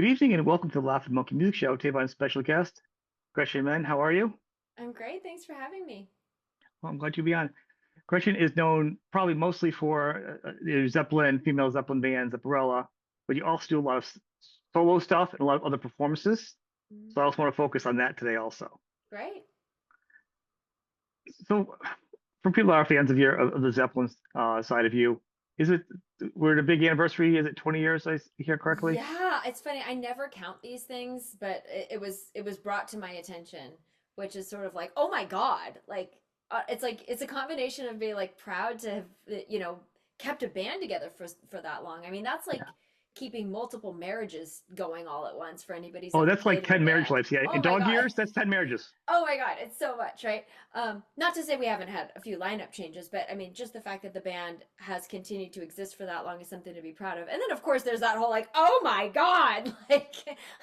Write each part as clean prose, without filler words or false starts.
evening and welcome to the Laughing Monkey Music Show. Today on special guest, Gretchen Menn. How are you? I'm great. Thanks for having me. Well, I'm glad you be on. Gretchen is known probably mostly for Zeppelin, female Zeppelin band, Zepparella, but you also do a lot of solo stuff and a lot of other performances. Mhm. So I also want to focus on that today also. Great. So for people that are fans of of the Zeppelin side of you, is it we're at a big anniversary? Is it 20 years? I hear correctly? Yeah, it's funny. I never count these things, but it was brought to my attention, which is sort of like, oh my God, it's a combination of being like proud to have kept a band together for that long. I mean, that's like keeping multiple marriages going all at once for anybody who's Oh, ever that's like played in a 10 marriage band. lives. Yeah, in Oh my dog God. years, that's 10 marriages. Oh my God, it's so much, right? Not to say we haven't had a few lineup changes, but I mean, just the fact that the band has continued to exist for that long is something to be proud of. And then, of course, there's that whole like, oh my God, like,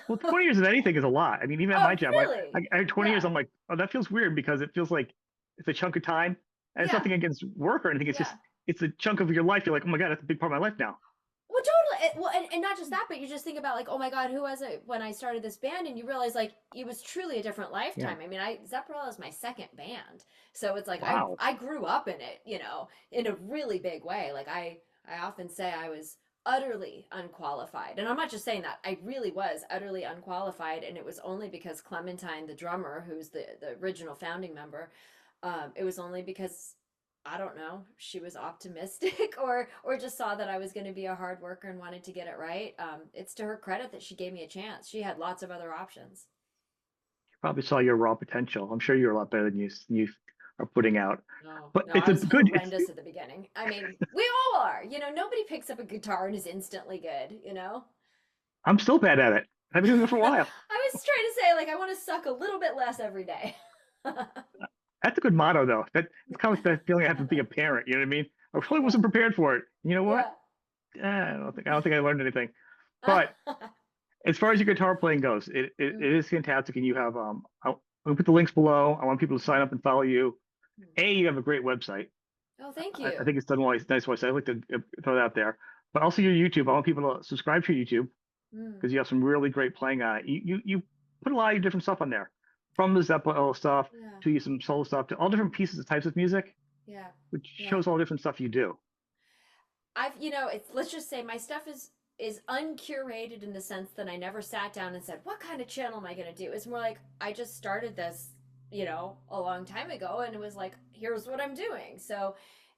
Well, 20 years of anything is a lot. I mean, even at my oh, job, really? I had 20 years. Yeah, I'm like, oh, that feels weird because it feels like it's a chunk of time. And it's yeah, nothing against work or anything. It's just, yeah. it's a chunk of your life. You're like, oh my God, that's a big part of my life now. Well, totally. And not just that, but you just think about like, oh my God, who was it when I started this band? And you realize like it was truly a different Yeah. lifetime. I mean, Zepparella is my second band, so it's like I Wow. I grew up in it, in a really big way. Like I often say I was utterly unqualified, and I'm not just saying that. I really was utterly unqualified, and it was only because Clementine, the drummer, who's the original founding member, it was only because I don't know, she was optimistic or just saw that I was going to be a hard worker and wanted to get it right. It's to her credit that she gave me a chance. She had lots of other options. You probably saw your raw potential. I'm sure you're a lot better than you are putting out. No, But no, it's I a was good, it's, horrendous at the beginning. I mean, we all are. Nobody picks up a guitar and is instantly good. I'm still bad at it. I've been doing it for a while. I was trying to say, like, I want to suck a little bit less every day. That's a good motto, though. It's kind of like that feeling I have to be a parent. You know what I mean? I really wasn't Yeah, prepared for it. You know what? yeah. I don't think I learned anything. But as far as your guitar playing goes, it Mm, is fantastic, and you have I'll put the links below. I want people to sign up and follow you. mm. You have a great website. Oh, thank I you. think it's done well, it's a nice website. I like to throw that out there. But also your YouTube. I want people to subscribe to your YouTube Mm, because you have some really great playing on it. You put a lot of your different stuff on there, from the Zeppelin stuff yeah, to some solo stuff to all different pieces of types of music, yeah, which yeah. shows all different stuff you do. It's let's just say my stuff is uncurated in the sense that I never sat down and said, "What kind of channel am I going to do?" It's more like I just started this, a long time ago, and it was like, "Here's what I'm doing." So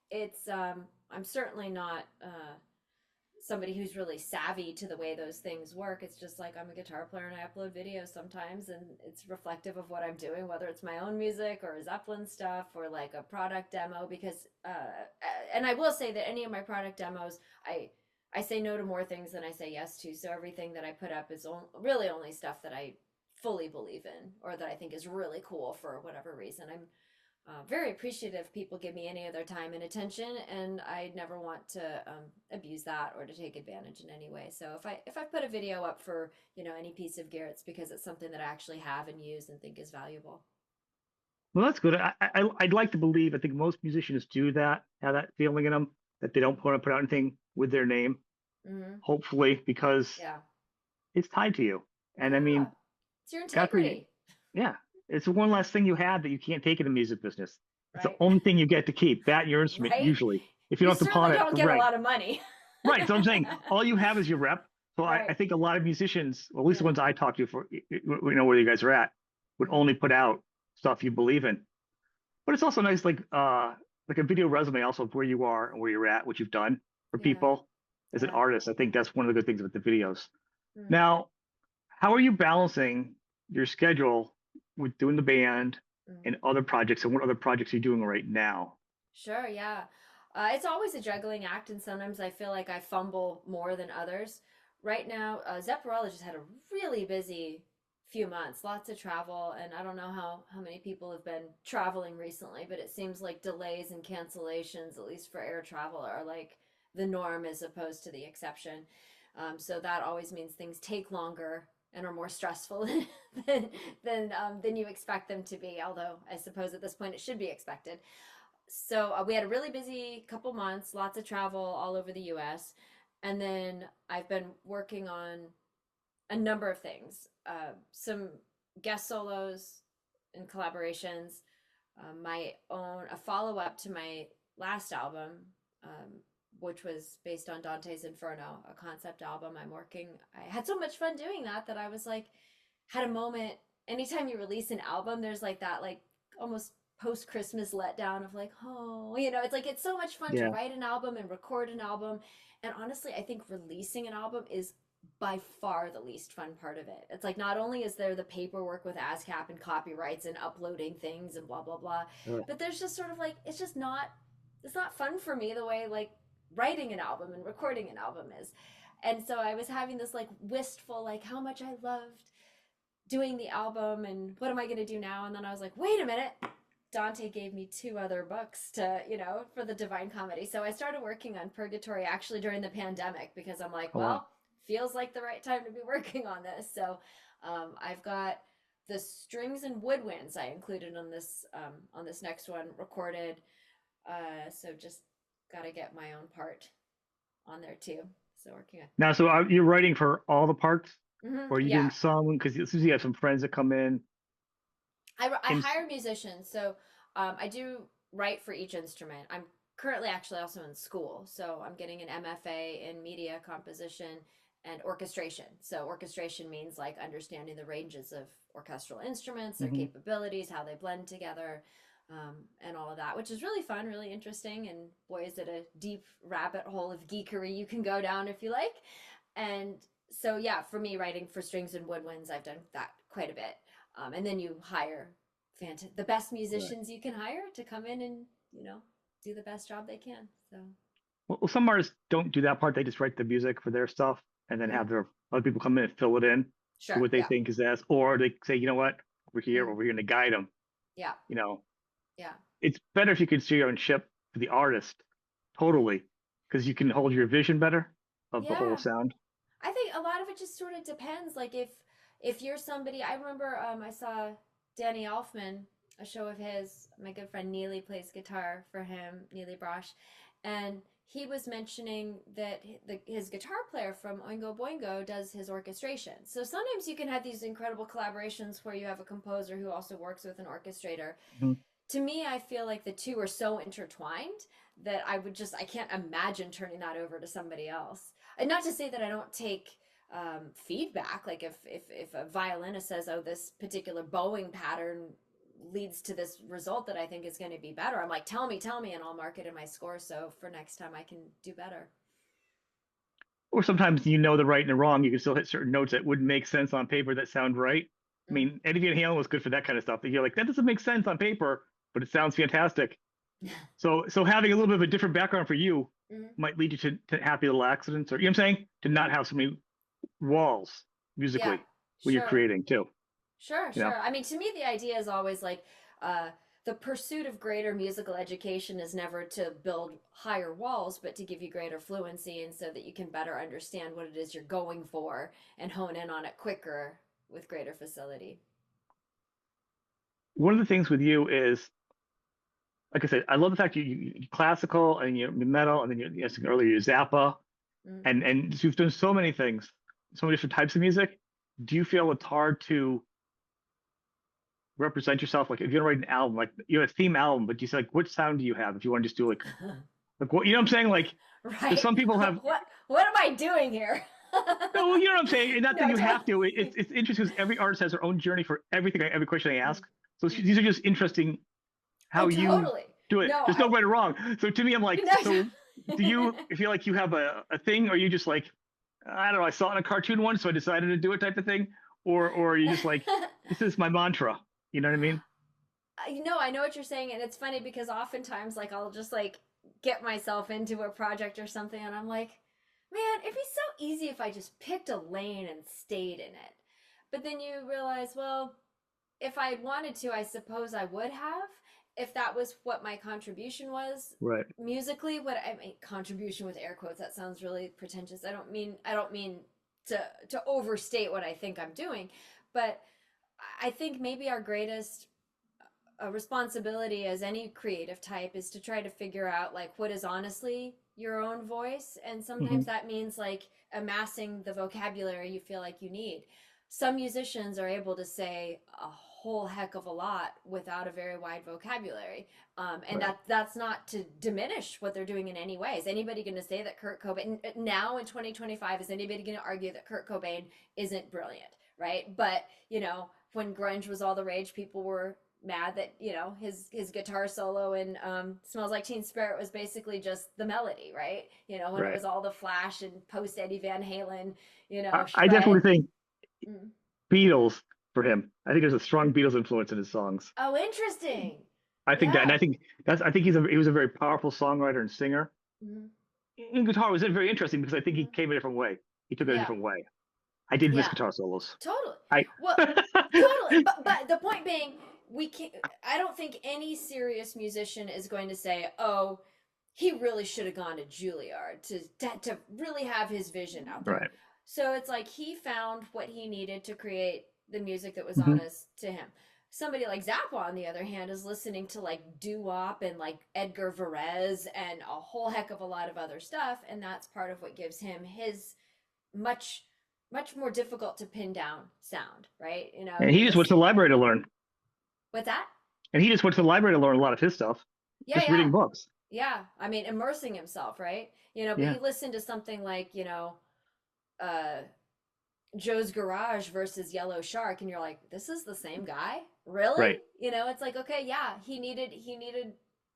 it's I'm certainly not somebody who's really savvy to the way those things work. It's just like I'm a guitar player and I upload videos sometimes, and it's reflective of what I'm doing, whether it's my own music or Zeppelin stuff or like a product demo. Because, and I will say that any of my product demos, I say no to more things than I say yes to. So everything that I put up is really only stuff that I fully believe in or that I think is really cool for whatever reason. I'm very appreciative people give me any of their time and attention, and I never want to abuse that or to take advantage in any way. So if I put a video up for any piece of gear, it's because it's something that I actually have and use and think is valuable. Well, that's good. I'd like to believe. I think most musicians do that, have that feeling in them that they don't want to put out anything with their name. Hmm. Hopefully, because Yeah, it's tied to you. And I yeah, mean, it's your God for you. integrity, Yeah, it's the one last thing you have that you can't take in the music business. It's the right? only thing you get to keep, that and your instrument, Right. usually, if you You don't have to pawn certainly it. don't get a Right. lot of money. Right. So I'm saying all you have is your rep. So I Right. think a lot of musicians, well, at least the Yeah. ones I talk to for, where you guys are at, would Mm. only put out stuff you believe in. But it's also nice, like a video resume also of where you are and where you're at, what you've done for Yeah. people as an Yeah. artist. I think that's one of the good things with the videos. Mm. Now, how are you balancing your schedule with doing the band Mm. and other projects, and what other projects are you doing right now? Sure, yeah. It's always a juggling act, and sometimes I feel like I fumble more than others. Right now, Zepparella just had a really busy few months, lots of travel, and I don't know how many people have been traveling recently, but it seems like delays and cancellations, at least for air travel, are like the norm as opposed to the exception. So that always means things take longer and are more stressful than than you expect them to be. Although I suppose at this point it should be expected. So we had a really busy couple months, lots of travel all over the US. And then I've been working on a number of things. Some guest solos and collaborations, my own a follow up to my last album, um, which was based on Dante's Inferno, a concept album. I had so much fun doing that I was like, had a moment. Anytime you release an album, there's like that, like almost post Christmas letdown of like, oh, it's like it's so much fun to Yeah. write an album and record an album. And honestly, I think releasing an album is by far the least fun part of it. It's like not only is there the paperwork with ASCAP and copyrights and uploading things and blah blah blah, Uh, but there's just sort of like it's not fun for me the way like writing an album and recording an album is. And so I was having this like wistful like how much I loved doing the album and what am I going to do now? And then I was like, wait a minute. Dante gave me two other books to, for the Divine Comedy. So I started working on Purgatory actually during the pandemic because I'm like, oh wow. well, feels like the right time to be working on this. So I've got the strings and woodwinds I included on this next one recorded. So just got to get my own part on there too. So working on. Now, so you're writing for all the parts, or are you Yeah, doing some? Because it seems you have some friends that come in. I And hire musicians, so I do write for each instrument. I'm currently actually also in school, so I'm getting an MFA in media composition and orchestration. So orchestration means like understanding the ranges of orchestral instruments, their mhm. capabilities, how they blend together, and all of that, which is really fun, really interesting. And boy, is it a deep rabbit hole of geekery you can go down if you like. And so, yeah, for me, writing for strings and woodwinds, I've done that quite a bit. And then you hire the best Right. musicians you can hire to come in and, do the best job they can. So, Well, some artists don't do that part. They just write the music for their stuff and then have mm, their other people come in and fill it in to sure. what they Yeah. think is best. Or they say, you know what, Mm, over here, and to guide them. yeah. You know, Yeah. it's better if you can steer your own ship for the artist, totally, because you can hold your vision better of the whole Yeah. sound. I think a lot of it just sort of depends. Like if you're somebody, I remember I saw Danny Elfman, a show of his. My good friend Neely plays guitar for him, Neely Brosh, and he was mentioning that his guitar player from Oingo Boingo does his orchestration. So sometimes you can have these incredible collaborations where you have a composer who also works with an orchestrator. Mhm. To me, I feel like the two are so intertwined that I can't imagine turning that over to somebody else. And not to say that I don't take feedback. Like if a violinist says, "Oh, this particular bowing pattern leads to this result that I think is going to be better," I'm like, tell me, and I'll mark it in my score so for next time I can do better. Or sometimes you know the right and the wrong. You can still hit certain notes that wouldn't make sense on paper that sound right. I Mm. mean, Eddie Van Halen was good for that kind of stuff. You're like, that doesn't make sense on paper, but it sounds fantastic. So having a little bit of a different background for you Mm-hmm. might lead you to happy little accidents, or you know what I'm saying, to not Mm-hmm. have so many walls Yeah, musically when you're sure. creating too. Sure, You know, sure. I mean, to me, the idea is always like uh, the pursuit of greater musical education is never to build higher walls, but to give you greater fluency and so that you can better understand what it is you're going for and hone in on it quicker with greater facility. one of the things with you is, like I said, I love the fact you classical and you metal, and then you said earlier you Zappa, Mm. and you've done so many things, so many different types of music. Do you feel it's hard to represent yourself? Like if you're gonna write an album, like you have a theme album, but you say like, which sound do you have? If you want to just do like what, you know what I'm saying? Like there's Right. some people have, What am I doing here? no, you know what I'm saying? And not that No, you have to. totally. It's interesting because every artist has their own journey for everything, every question they Mm, ask. So mm. these are just interesting Oh, how you totally. do it. No, There's no right or wrong. So to me, I'm like, no. so do you feel like you have a thing, or you just like, I don't know, I saw it in a cartoon once, so I decided to do it type of thing, or are you just like, this is my mantra. You know what I mean? I know what you're saying, and it's funny because oftentimes, like, I'll just like get myself into a project or something, and I'm like, man, it'd be so easy if I just picked a lane and stayed in it. But then you realize, well, if I wanted to, I suppose I would have, if that was what my contribution was Right. musically. What I mean, contribution with air quotes, that sounds really pretentious. I don't mean to overstate what I think I'm doing, but I think maybe our greatest a responsibility as any creative type is to try to figure out like what is honestly your own voice, and Hmm. sometimes that means like amassing the vocabulary you feel like you need. Some musicians are able to say a whole heck of a lot without a very wide vocabulary, and Right. that's not to diminish what they're doing in any way. Is anybody going to say that Kurt Cobain now in 2025, is anybody going to argue that Kurt Cobain isn't brilliant, right? But when grunge was all the rage, people were mad that his guitar solo in Smells Like Teen Spirit was basically just the melody, right? When it Right. was all the Flash and post Eddie Van Halen, I definitely shred. think Mm. Beatles for him. I think there's a strong Beatles influence in his songs. Oh, interesting. I think that, and Yeah. I think he was a very powerful songwriter and singer. Mm-hmm. In guitar was very interesting because I think he Mm-hmm. came a different way. He took it a Yeah. different way. I did miss Yeah. guitar solos. Totally. I Well, totally. But the point being, we can't. I don't think any serious musician is going to say, "Oh, he really should have gone to Juilliard to really have his vision out there." right. So it's like he found what he needed to create the music that was Hmm. honest to him. Somebody like Zappa, on the other hand, is listening to like doo-wop and like Edgar Varese and a whole heck of a lot of other stuff, and that's part of what gives him his much much more difficult to pin down sound, right? And You're he just went to the listening. library to learn. What's that? And he just went to the library to learn a lot of his stuff, Yeah, just yeah, reading books. yeah. I mean, immersing himself, right? But Yeah. you listen to something like, uh, Joe's Garage versus Yellow Shark, and you're like, this is the same guy, really? Right. It's like, okay, yeah, he needed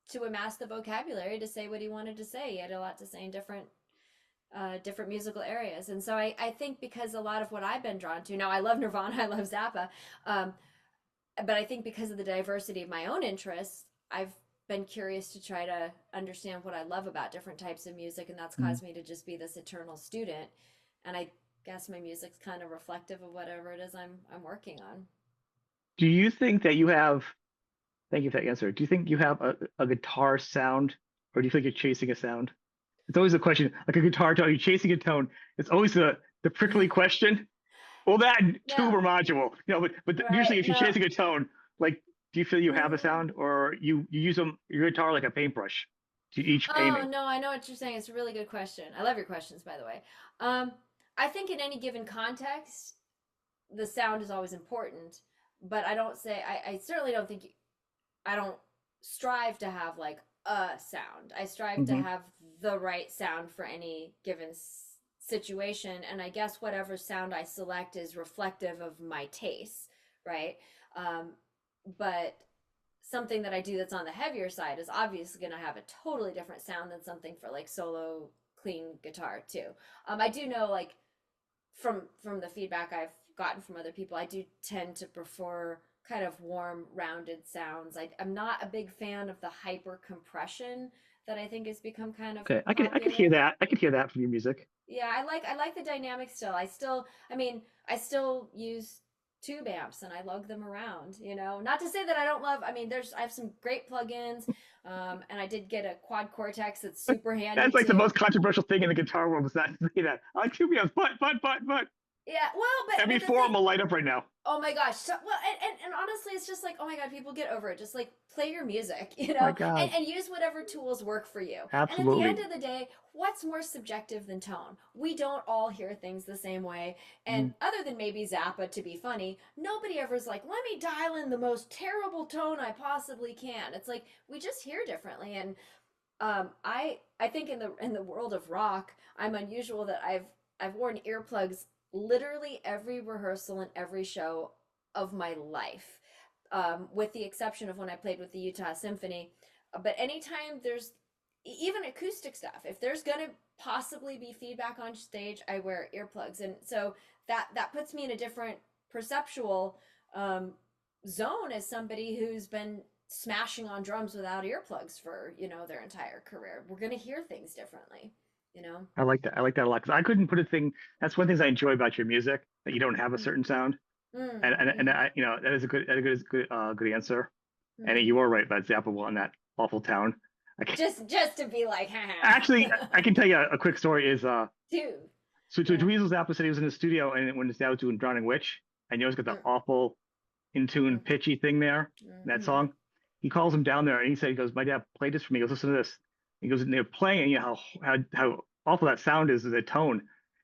to amass the vocabulary to say what he wanted to say. He had a lot to say in different musical areas. And so I think because a lot of what I've been drawn to now, I love Nirvana, I love Zappa, um, but I think because of the diversity of my own interests, I've been curious to try to understand what I love about different types of music, and that's Mhm. caused me to just be this eternal student. And I guess my music's kind of reflective of whatever it is I'm working on. Do you think that you have, thank you for that answer. Do you think you have a guitar sound or do you think you're chasing a sound? It's always a question, like a guitar tone, are you chasing a tone? It's always the prickly question. Well, that and tube No, or module, but usually right? if you're No. chasing a tone, like, do you feel you have a Mm. sound or you use your guitar like a paintbrush to each Oh painting? no, I know what you're saying. It's a really good question. I love your questions, by the way. Um, I think in any given context, the sound is always important, but I don't say I certainly don't think I don't strive to have like a sound. I strive to Hmm. have the right sound for any given situation, and I guess whatever sound I select is reflective of my tastes, right? Um, but something that I do that's on the heavier side is obviously going to have a totally different sound than something for like solo clean guitar too. I do know like from the feedback I've gotten from other people, I do tend to prefer kind of warm, rounded sounds. I'm not a big fan of the hyper compression that I think has become kind of Okay, I could hear popular. that. I could hear that from your music. Yeah, I like the dynamic still. I mean, I still use tube amps and I lug them around. Not to say that I don't love, I mean, I have some great plugins, and I did get a quad cortex that's super handy That's like the too. most controversial thing in the guitar world is not to say that. I like tubios, but Yeah, well, every but the forum thing, will light up right now. oh my gosh. So, well, and honestly, it's just like, oh my God, people get over it. Just like play your music, My God, and use whatever tools work for you. And at the end absolutely. of the day, what's more subjective than tone? We don't all hear things the same way. And Mhm. other than maybe Zappa to be funny, nobody ever's like, let me dial in the most terrible tone I possibly can. It's like we just hear differently. And I think in the world of rock, I'm unusual that I've worn earplugs literally every rehearsal and every show of my life, with the exception of when I played with the Utah Symphony. But anytime there's even acoustic stuff, if there's gonna possibly be feedback on stage, I wear earplugs, and so that puts me in a different perceptual um, zone as somebody who's been smashing on drums without earplugs for their entire career. We're gonna hear things differently, you know. I like that. I like that a lot because I couldn't put a thing. That's one of the things I enjoy about your music that you don't have a Mm, certain sound, and mm, that is a good answer. And mm. you are right about Zappa in that awful town. I can, Just to be like, actually, I can tell you a quick story. Is dude. so Yeah. Dweezil Zappa said he was in the studio and when his dad was doing Drowning Witch, and you always got the Mm, awful in tune mm, pitchy thing there in that mm-hmm. song. He calls him down there and he said, he goes, my dad played this for me. He goes, listen to this. He goes, and they're playing, you know how awful that sound is, the tone.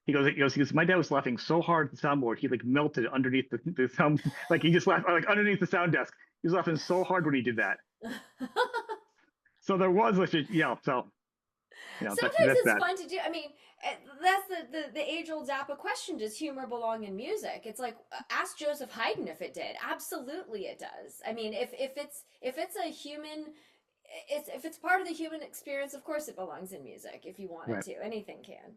My dad was laughing so hard at the soundboard, he like melted underneath the sound, like he just laughed like underneath the sound desk. He was laughing so hard when he did that. So there was like, yeah. So Sometimes that's it's that. fun to do. I mean, that's the age old Zappa question: does humor belong in music? It's like ask Joseph Haydn if it did. Absolutely, it does. I mean, if it's a human, it's if it's part of the human experience, of course it belongs in music. If you want it Right. to, anything can.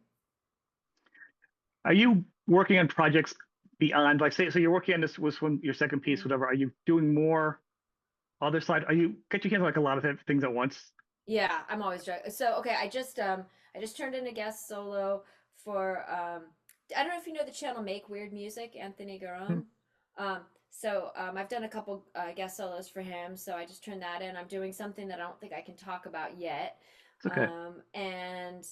Are you working on projects beyond, like, say, so you're working on this was from your second piece, Mm. whatever? Are you doing more other side? Are you get your hands on like a lot of things at once? Yeah, I'm always joking. So okay, I just turned in a guest solo for I don't know if you know the channel Make Weird Music, Anthony Hmm, Garon. I've done a couple guest solos for him, so I just turned that in. I'm doing something that I don't think I can talk about yet. it's okay. And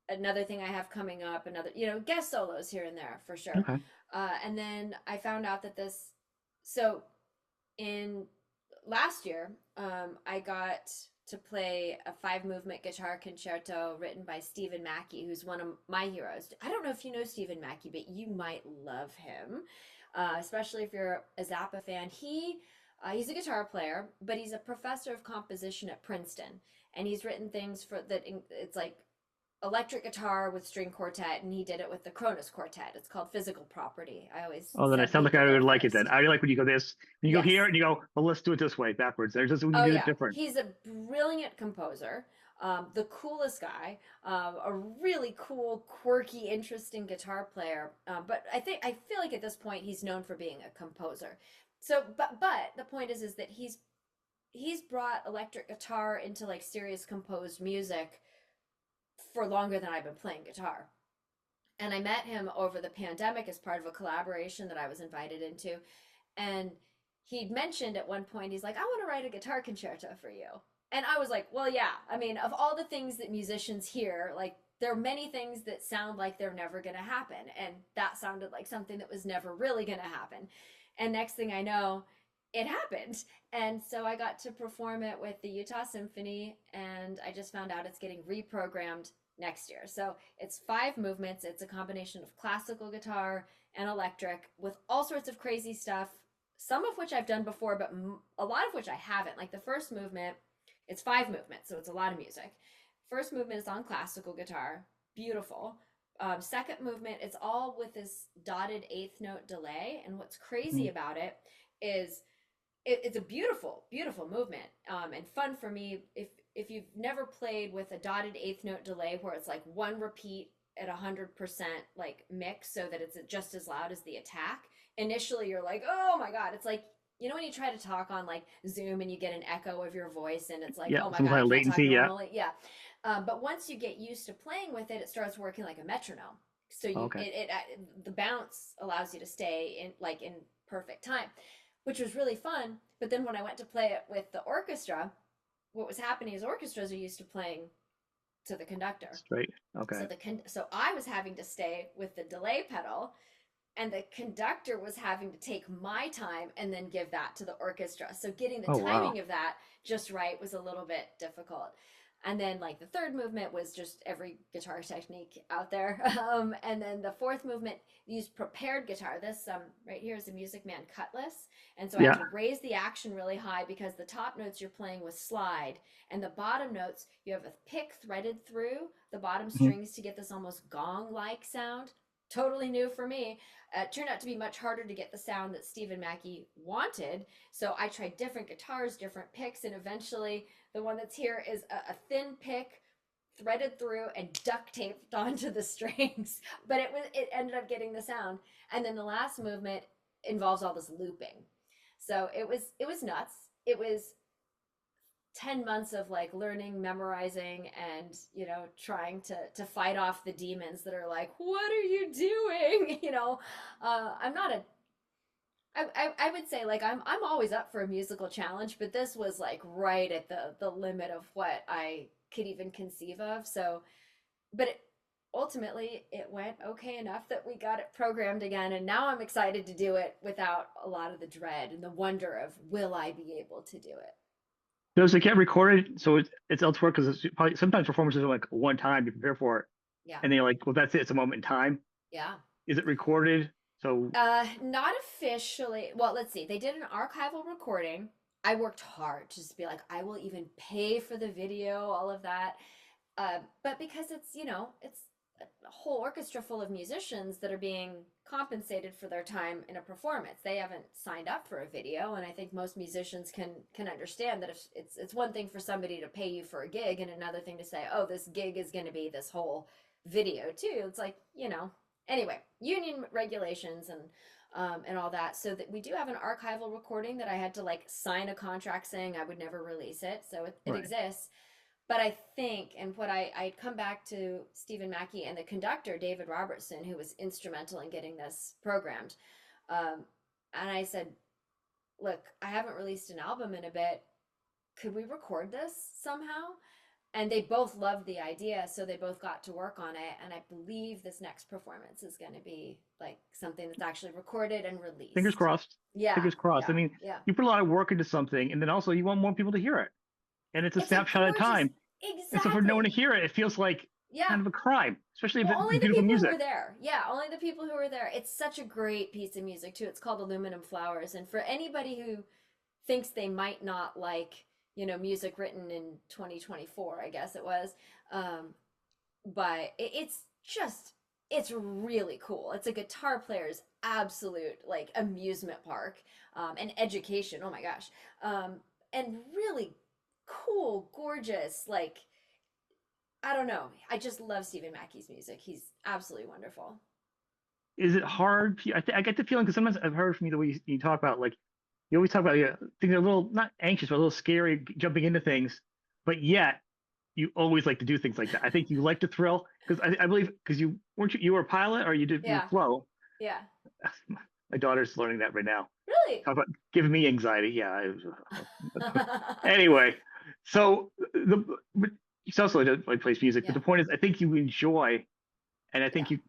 another thing I have coming up, another, guest solos here and there for sure. Okay. And then I found out that so in last year, I got to play a five movement guitar concerto written by Stephen Mackey, who's one of my heroes. I don't know if you know Stephen Mackey, but you might love him, especially if you're a Zappa fan. He's a guitar player, but he's a professor of composition at Princeton, and he's written things for that. It's like electric guitar with string quartet, and he did it with the Cronus quartet. It's called Physical Property. I always Oh, then it send sounds like people I there would like it then. first. I like when you go this, when you go here Yes. and you go, well, let's do it this way, backwards. There's just when you Oh do it yeah, different. he's a brilliant composer, the coolest guy, a really cool, quirky, interesting guitar player. But I feel like at this point he's known for being a composer. So, but the point is that he's brought electric guitar into like serious composed music for longer than I've been playing guitar. And I met him over the pandemic as part of a collaboration that I was invited into. And he'd mentioned at one point, he's like, I want to write a guitar concerto for you. And I was like, well, yeah. I mean, of all the things that musicians hear, like, there are many things that sound like they're never going to happen. And that sounded like something that was never really going to happen. And next thing I know, it happened. And so I got to perform it with the Utah Symphony. And I just found out it's getting reprogrammed next year. So it's five movements. It's a combination of classical guitar and electric with all sorts of crazy stuff, some of which I've done before, but a lot of which I haven't. Like the first movement, it's five movements, so it's a lot of music. First movement is on classical guitar, beautiful. Second movement, it's all with this dotted eighth note delay. And what's crazy Mm. about it is it's a beautiful, beautiful movement, and fun for me. If you've never played with a dotted eighth note delay where it's like one repeat at 100% like mix so that it's just as loud as the attack. Initially, you're like, oh my god! It's like when you try to talk on like Zoom and you get an echo of your voice, and it's like, Yeah, oh my some god, kind I of can't talk latency. Yeah. normally. Yeah, but once you get used to playing with it, it starts working like a metronome. So Okay. the bounce allows you to stay in perfect time, which was really fun. But then when I went to play it with the orchestra, what was happening is orchestras are used to playing to the conductor. Straight. Okay. So I was having to stay with the delay pedal, and the conductor was having to take my time and then give that to the orchestra. So getting the Oh wow. timing of that just right was a little bit difficult. And then like the third movement was just every guitar technique out there. And then the fourth movement used prepared guitar. This right here is a Music Man Cutlass. And so I had Yeah. to raise the action really high because the top notes you're playing with slide, and the bottom notes you have a pick threaded through the bottom Mhm. strings to get this almost gong-like sound. Totally new for me. It turned out to be much harder to get the sound that Stephen Mackey wanted. So I tried different guitars, different picks, and eventually the one that's here is a thin pick threaded through and duct taped onto the strings. But it ended up getting the sound. And then the last movement involves all this looping. So it was nuts. It was 10 months of like learning, memorizing, and trying to fight off the demons that are like, what are you doing? I'm not a I would say like I'm always up for a musical challenge, but this was like right at the limit of what I could even conceive of. So, but ultimately it went okay enough that we got it programmed again, and now I'm excited to do it without a lot of the dread and the wonder of will I be able to do it. Does it get recorded? So it's elsewhere because it's probably sometimes performances are like one time you prepare for it, Yeah. and then you're like, well, that's it. It's a moment in time. Yeah. Is it recorded? So Not officially. Well, let's see. They did an archival recording. I worked hard to just be like, I will even pay for the video, all of that. But because it's, it's a whole orchestra full of musicians that are being compensated for their time in a performance. They haven't signed up for a video, and I think most musicians can understand that if it's one thing for somebody to pay you for a gig and another thing to say, oh, this gig is going to be this whole video too. It's like, anyway, union regulations and all that. So that we do have an archival recording that I had to like sign a contract saying I would never release it. So it right, exists. But I think, and what I'd come back to Stephen Mackey and the conductor, David Robertson, who was instrumental in getting this programmed. Um, and I said, look, I haven't released an album in a bit. Could we record this somehow? And they both loved the idea, so they both got to work on it. And I believe this next performance is going to be like something that's actually recorded and fingers released. crossed. Yeah, Fingers crossed. I yeah, mean, yeah. you put a lot of work into something, and then also you want more people to hear it, and it's a It's a snapshot at a gorgeous, time. And so for no one to exactly. hear it, it feels like Yeah. kind of a crime, especially if Well, it's only the beautiful people who music. were there. Yeah, only the people who were there. It's such a great piece of music too. It's called Aluminum Flowers, and for anybody who thinks they might not like, music written in 2024, I guess it was, um, but it's just it's really cool. It's a guitar player's absolute like amusement park, and education. Oh my gosh, and really cool, gorgeous, like I don't know. I just love Stephen Mackey's music. He's absolutely wonderful. Is it hard? I get the feeling because sometimes I've heard from you the way you talk about like you always talk about things are a little not anxious but a little scary jumping into things, but yet you always like to do things like that. I think you like to thrill because I believe because you were a pilot or you Yeah, flow. yeah. My daughter's learning that right now. Really? Talk about giving me anxiety. Yeah. Anyway, so the but it's also like plays music, but Yeah. the point is I think you enjoy and I think Yeah. you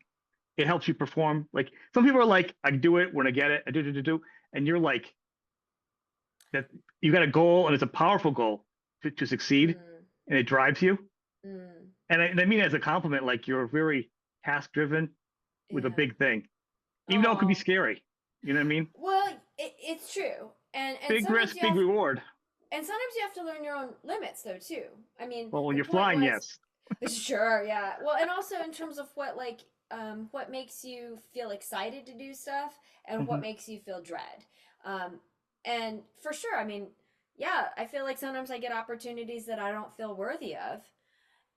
it helps you perform. Like some people are like, I do it when I get it, I do, and you're like that you got a goal and it's a powerful goal to succeed Mm, and it drives you. mm, And I mean it as a compliment, like you're very task driven with a yeah. big thing, even though it could be Oh, scary. You know what I mean? well, it's true. And Big sometimes risk, you big have reward. and sometimes you have to learn your own limits though too. I mean, Well, when the you're point flying, was yes. sure, yeah. Well, and also in terms of what makes you feel excited to do stuff and what Hmm. makes you feel dread. Um and for sure, I mean, yeah, I feel like sometimes I get opportunities that I don't feel worthy of,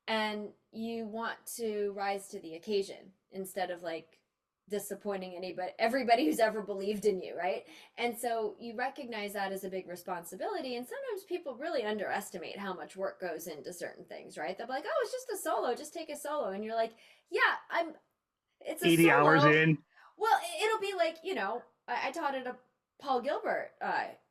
and you want to rise to the occasion instead of like disappointing everybody who's ever believed in you, right? And so you recognize that as a big responsibility, and sometimes people really underestimate how much work goes into certain things, right? They'll be like, oh, it's just a solo, just take a solo, and you're like, yeah, it's a 80 hours solo. in. Well, it'll be like, I taught at a Paul Gilbert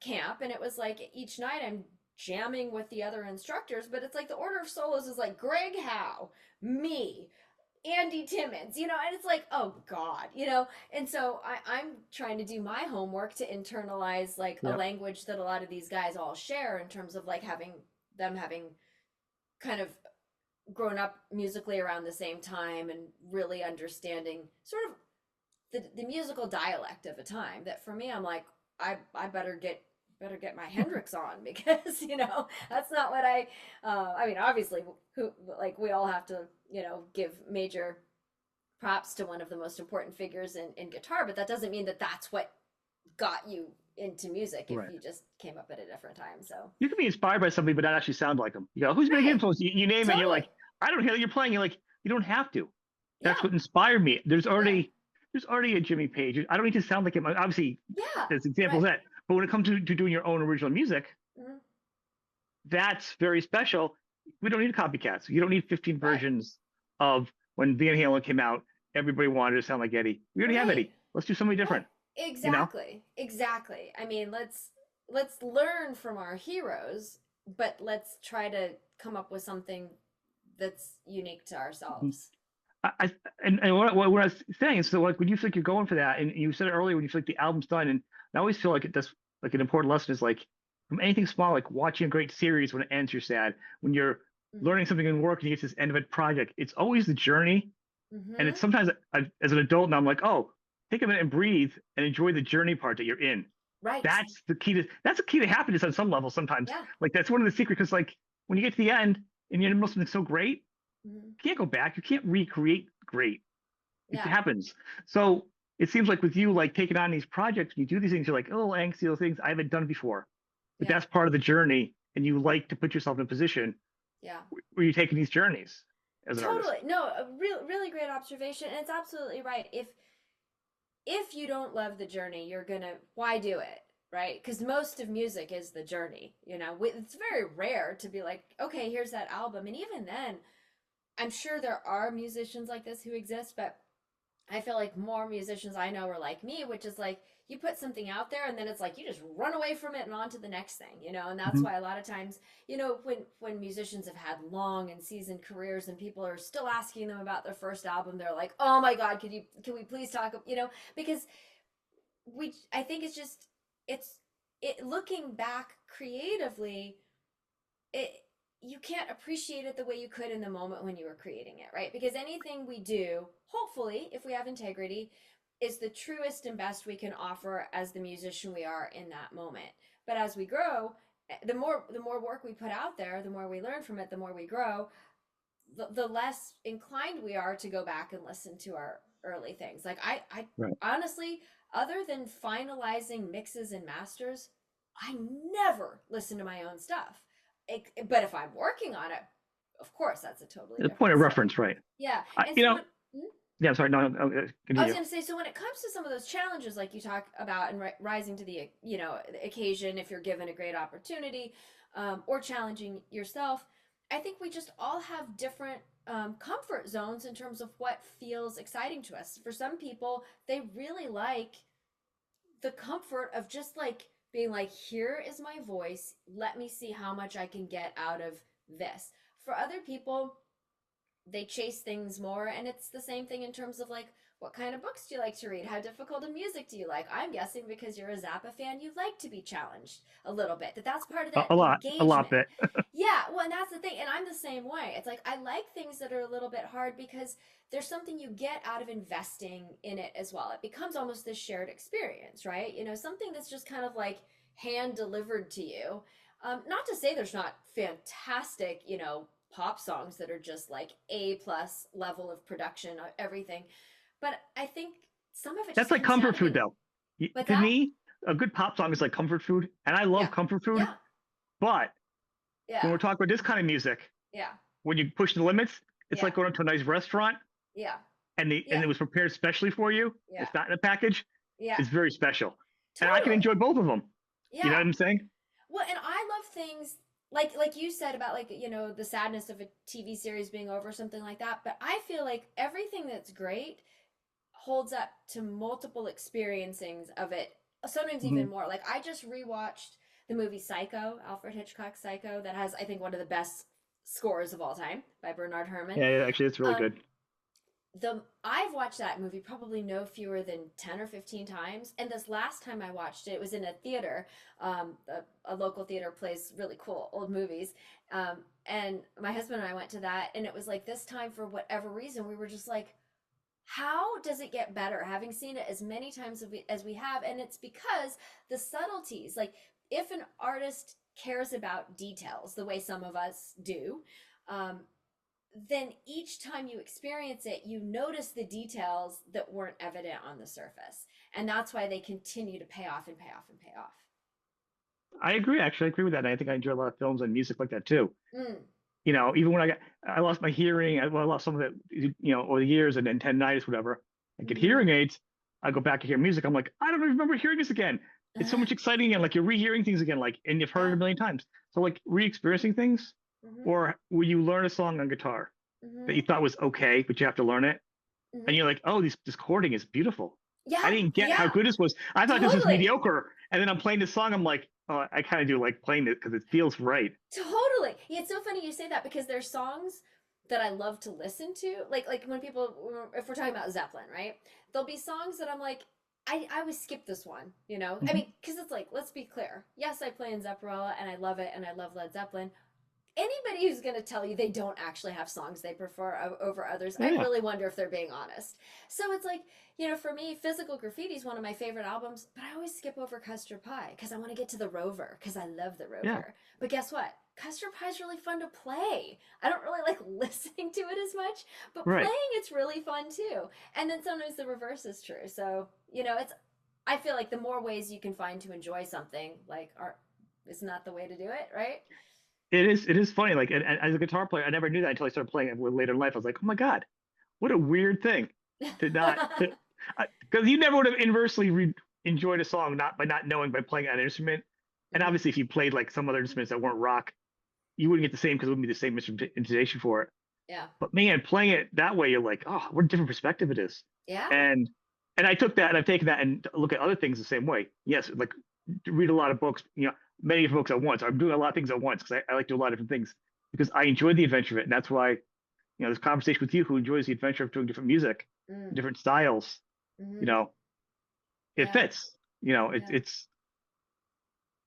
camp, and it was like each night I'm jamming with the other instructors, but it's like the order of solos is like Greg Howe, me, Andy Timmons, and it's like, oh God, and so I'm trying to do my homework to internalize like a Yep. language that a lot of these guys all share in terms of like having kind of grown up musically around the same time and really understanding sort of the musical dialect of a time that for me I'm like I better get my Hendrix on because that's not what I mean obviously who like we all have to give major props to one of the most important figures in guitar, but that doesn't mean that that's what got you into music if Right. you just came up at a different time. So You can be inspired by somebody, but not actually sound like them. You go, who's big right, influence? You name it, and you're totally, like, I don't hear that you're playing. You're like, you don't have to. That's yeah, what inspired me. right, There's already a Jimmy Page. I don't need to sound like him. Obviously, yeah, there's examples right, of that. But when it comes to doing your own original music, mm-hmm. that's very special. We don't need copycats. You don't need 15 Right, versions of when Van Halen came out. Everybody wanted to sound like Eddie. We already have right. Eddie. Let's do something Right. different. You know? Exactly. Exactly. I mean, let's learn from our heroes, but let's try to come up with something that's unique to ourselves. I and what I was saying is so like when you feel like you're going for that, and you said it earlier when you feel like the album's done, and I always feel like that's like an important lesson is like from anything small, like watching a great series when it ends, you're sad. When you're learning something in work and you get to this end of a project, it's always the journey. And Mm-hmm. it's sometimes as an adult now, I'm like, oh, take a minute and breathe and enjoy the journey part that you're in. Right. That's the key to happiness on some level sometimes. Yeah. Like that's one of the secrets because like when you get to the end and you're in the middle of something so great, Mm-hmm. you can't go back. You can't recreate great. It Yeah. happens. So it seems like with you like taking on these projects, you do these things, you're like, oh, angsty little things I haven't done before. But Yeah. that's part of the journey. And you like to put yourself in a position Yeah. where you're taking these journeys as an artist. Totally. No, a really great observation, and it's absolutely right. If you don't love the journey, you're gonna why do it, right? Because most of music is the journey. It's very rare to be like, okay, here's that album, and even then, I'm sure there are musicians like this who exist, but I feel like more musicians I know are like me, which is like you put something out there and then it's like you just run away from it and on to the next thing. And that's Mhm. why a lot of times, when musicians have had long and seasoned careers and people are still asking them about their first album, they're like, "Oh my god, can we please talk?" Because I think it's it looking back creatively, it you can't appreciate it the way you could in the moment when you were creating it, right? Because anything we do, hopefully, if we have integrity, is the truest and best we can offer as the musician we are in that moment. But as we grow, the more work we put out there, the more we learn from it, the more we grow, the less inclined we are to go back and listen to our early things. Like I Right. honestly, other than finalizing mixes and masters, I never listen to my own stuff. But if I'm working on it, of course, that's a totally The point different of story. reference, right? Yeah, I, and you so know, yeah, sorry, no, no, I was continue. going to say, so when it comes to some of those challenges, like you talk about, and rising to the occasion, if you're given a great opportunity, or challenging yourself, I think we just all have different comfort zones in terms of what feels exciting to us. For some people, they really like the comfort of just like being like, here is my voice. Let me see how much I can get out of this. For other people, they chase things more, and it's the same thing in terms of like, what kind of books do you like to read? How difficult of music do you like? I'm guessing because you're a Zappa fan, you like to be challenged a little bit. That's part of A, that a lot engagement. bit. Yeah, well, and that's the thing, and I'm the same way. It's like I like things that are a little bit hard because there's something you get out of investing in it as well. It becomes almost this shared experience, right? Something that's just kind of like hand delivered to you. Not to say there's not fantastic, pop songs that are just like A plus level of production, everything. But I think some of it That's just like comes down comfort to food, being, though. what's To that? me, a good pop song is like comfort food, and I love Yeah, comfort food. yeah, But when yeah, we're talking about this kind of music, yeah, when you push the limits, it's yeah, like going to a nice restaurant yeah, and yeah, it was prepared specially for you. yeah, It's not in a package. yeah, It's very special, and I can totally. enjoy both of them. You know Yeah. what I'm saying? Well, and I love things like you said about like the sadness of a TV series being over, something like that. But I feel like everything that's great holds up to multiple experiencings of it, sometimes Hmm. even more. Like I just rewatched the movie Psycho, Alfred Hitchcock's Psycho, that has I think one of the best scores of all time by Bernard Herrmann. Yeah, actually, it's really Um, good. the I've watched that movie probably no fewer than 10 or 15 times, and this last time I watched it was in a theater. A local theater plays really cool old movies, and my husband and I went to that, and it was like this time for whatever reason we were just like, how does it get better having seen it as many times as we have? And it's because the subtleties, like if an artist cares about details the way some of us do, um, then each time you experience it, you notice the details that weren't evident on the surface. And that's why they continue to pay off and pay off and pay off. I agree. Actually, I agree with that. And I think I enjoy a lot of films and music like that too. Mm, Even when I lost my hearing, I lost some of it, over the years and then tendinitis, whatever. I get mm-hmm. hearing aids. I go back to hear music. I'm like, I don't remember hearing this again. It's so much exciting again. Like you're rehearing things again, like, and you've heard it Yeah. a million times. So like re-experiencing things, Mm-hmm. or will you learn a song on guitar that Mm-hmm. you thought was okay, but you have to learn it, and Mm-hmm. you're like, oh, this chording is beautiful. I Yeah. didn't get how Yeah. good this was. I thought this was Totally. mediocre, and then I'm playing this song. I'm like, oh, I kind of do like playing it because it feels right. Totally. Yeah, it's so funny you say that because there's songs that I love to listen to. Like when people if we're talking about Zeppelin, right? There'll be songs that I'm like I always skip this one, you know? I Mhm. mean, because it's like, let's be clear. Yes, I play in Zepparella and I love it and I love Led Zeppelin. Anybody who's going to tell you they don't actually have songs they prefer over others, Oh I yeah, really wonder if they're being honest. So it's like, you know, for me, Physical Graffiti is one of my favorite albums, but I always skip over Custard Pie because I want to get to the Rover because I love the yeah, Rover. But guess what? Custard Pie is really fun to play. I don't really like listening to it as much, but right. playing it's really fun too. And then sometimes the reverse is true. So, you know, it's I feel like the more ways you can find to enjoy something, like art is not the way to do it, right? It is funny. Like, and as a guitar player, I never knew that until I started playing it later in life. I was like, oh my God, what a weird thing to not to because you never would have inversely enjoyed a song not by not knowing by playing an instrument. And Hmm. obviously, if you played like some other instruments that weren't rock, you wouldn't get the same because it wouldn't be the same intonation for it. Yeah. But man, playing it that way, you're like, oh, what a different perspective it is. Yeah. And and I took that and I've taken that and look at other things the same way. Yes, like read a lot of books, many different books at once. I'm doing a lot of things at once because I like to do a lot of different things because I enjoy the adventure of it. And that's why, this conversation with you who enjoys the adventure of doing different music, Mm. different styles, you Hmm. know, it Yeah. fits. Yeah. It's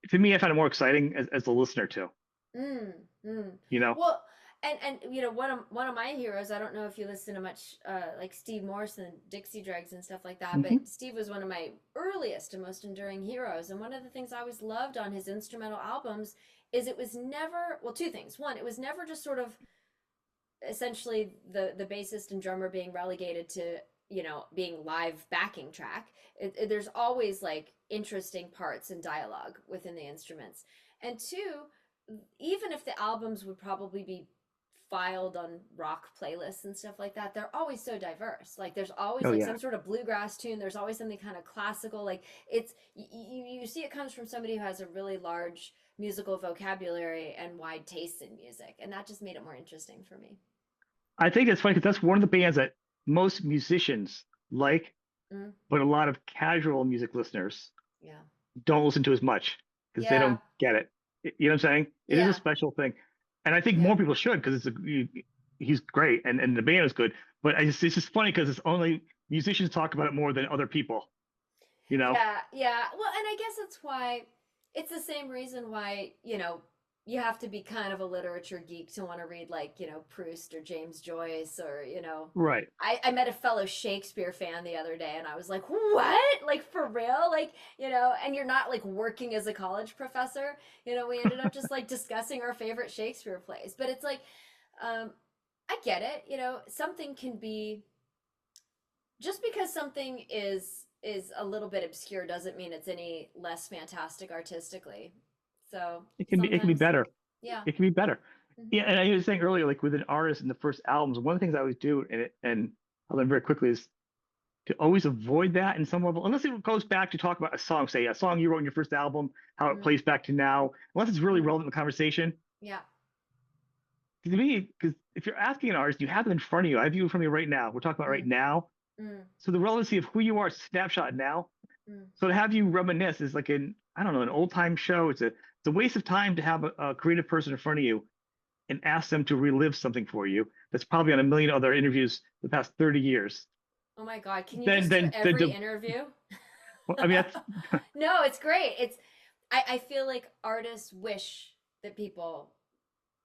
to me, I find it more exciting as a listener too. Mm. Mm. You know, Well, and you know one of my heroes. I don't know if you listen to much like Steve Morrison, Dixie Dregs, and stuff like that. But hmm Steve was one of my earliest and most enduring heroes. And one of the things I always loved on his instrumental albums is it was never well two things. One, it was never just sort of essentially the bassist and drummer being relegated to being live backing track. There's always like interesting parts and dialogue within the instruments. And two, even if the albums would probably be filed on rock playlists and stuff like that, they're always so diverse. Like there's always oh like yeah, some sort of bluegrass tune, there's always something kind of classical. Like it's you see it comes from somebody who has a really large musical vocabulary and wide tastes in music, and that just made it more interesting for me. I think it's funny because that's one of the bands that most musicians like, Mm, but a lot of casual music listeners yeah. don't listen to as much because they Yeah. don't get it. You know what I'm saying? It is a Yeah. special thing, and I think Yeah. more people should because he's great and the band is good. But it's just funny because it's only musicians talk about it more than other people. You know? Yeah, yeah. Well, and I guess that's why it's the same reason why, you have to be kind of a literature geek to want to read like, Proust or James Joyce or, Right. I met a fellow Shakespeare fan the other day and I was like, what? Like for real? Like, and you're not like working as a college professor. We ended up just like discussing our favorite Shakespeare plays. But it's like, um, I get it. Something can be just because something is a little bit obscure doesn't mean it's any less fantastic artistically. So It can be sometimes, better. yeah. It can be better. Hmm. Yeah, and I was saying earlier, like with an artist in the first albums, one of the things I always do, and I'll learn very quickly is to always avoid that in some level, unless it goes back to talk about a song, say a song you wrote in your first album, how it Hmm. plays back to now, unless it's really Hmm. relevant to the conversation. Yeah. To me, because if you're asking an artist, you have them in front of you. I have you in front of me right now. We're talking about right Mm. now. Mm. So the relevancy of who you are is a snapshot now. Mm. So to have you reminisce is like I don't know, an old time show. It's a waste of time to have a creative person in front of you and ask them to relive something for you that's probably on a million other interviews the past 30 years. Oh my God. Can you Then just do then every interview? well, I mean that's No, it's great. I feel like artists wish that people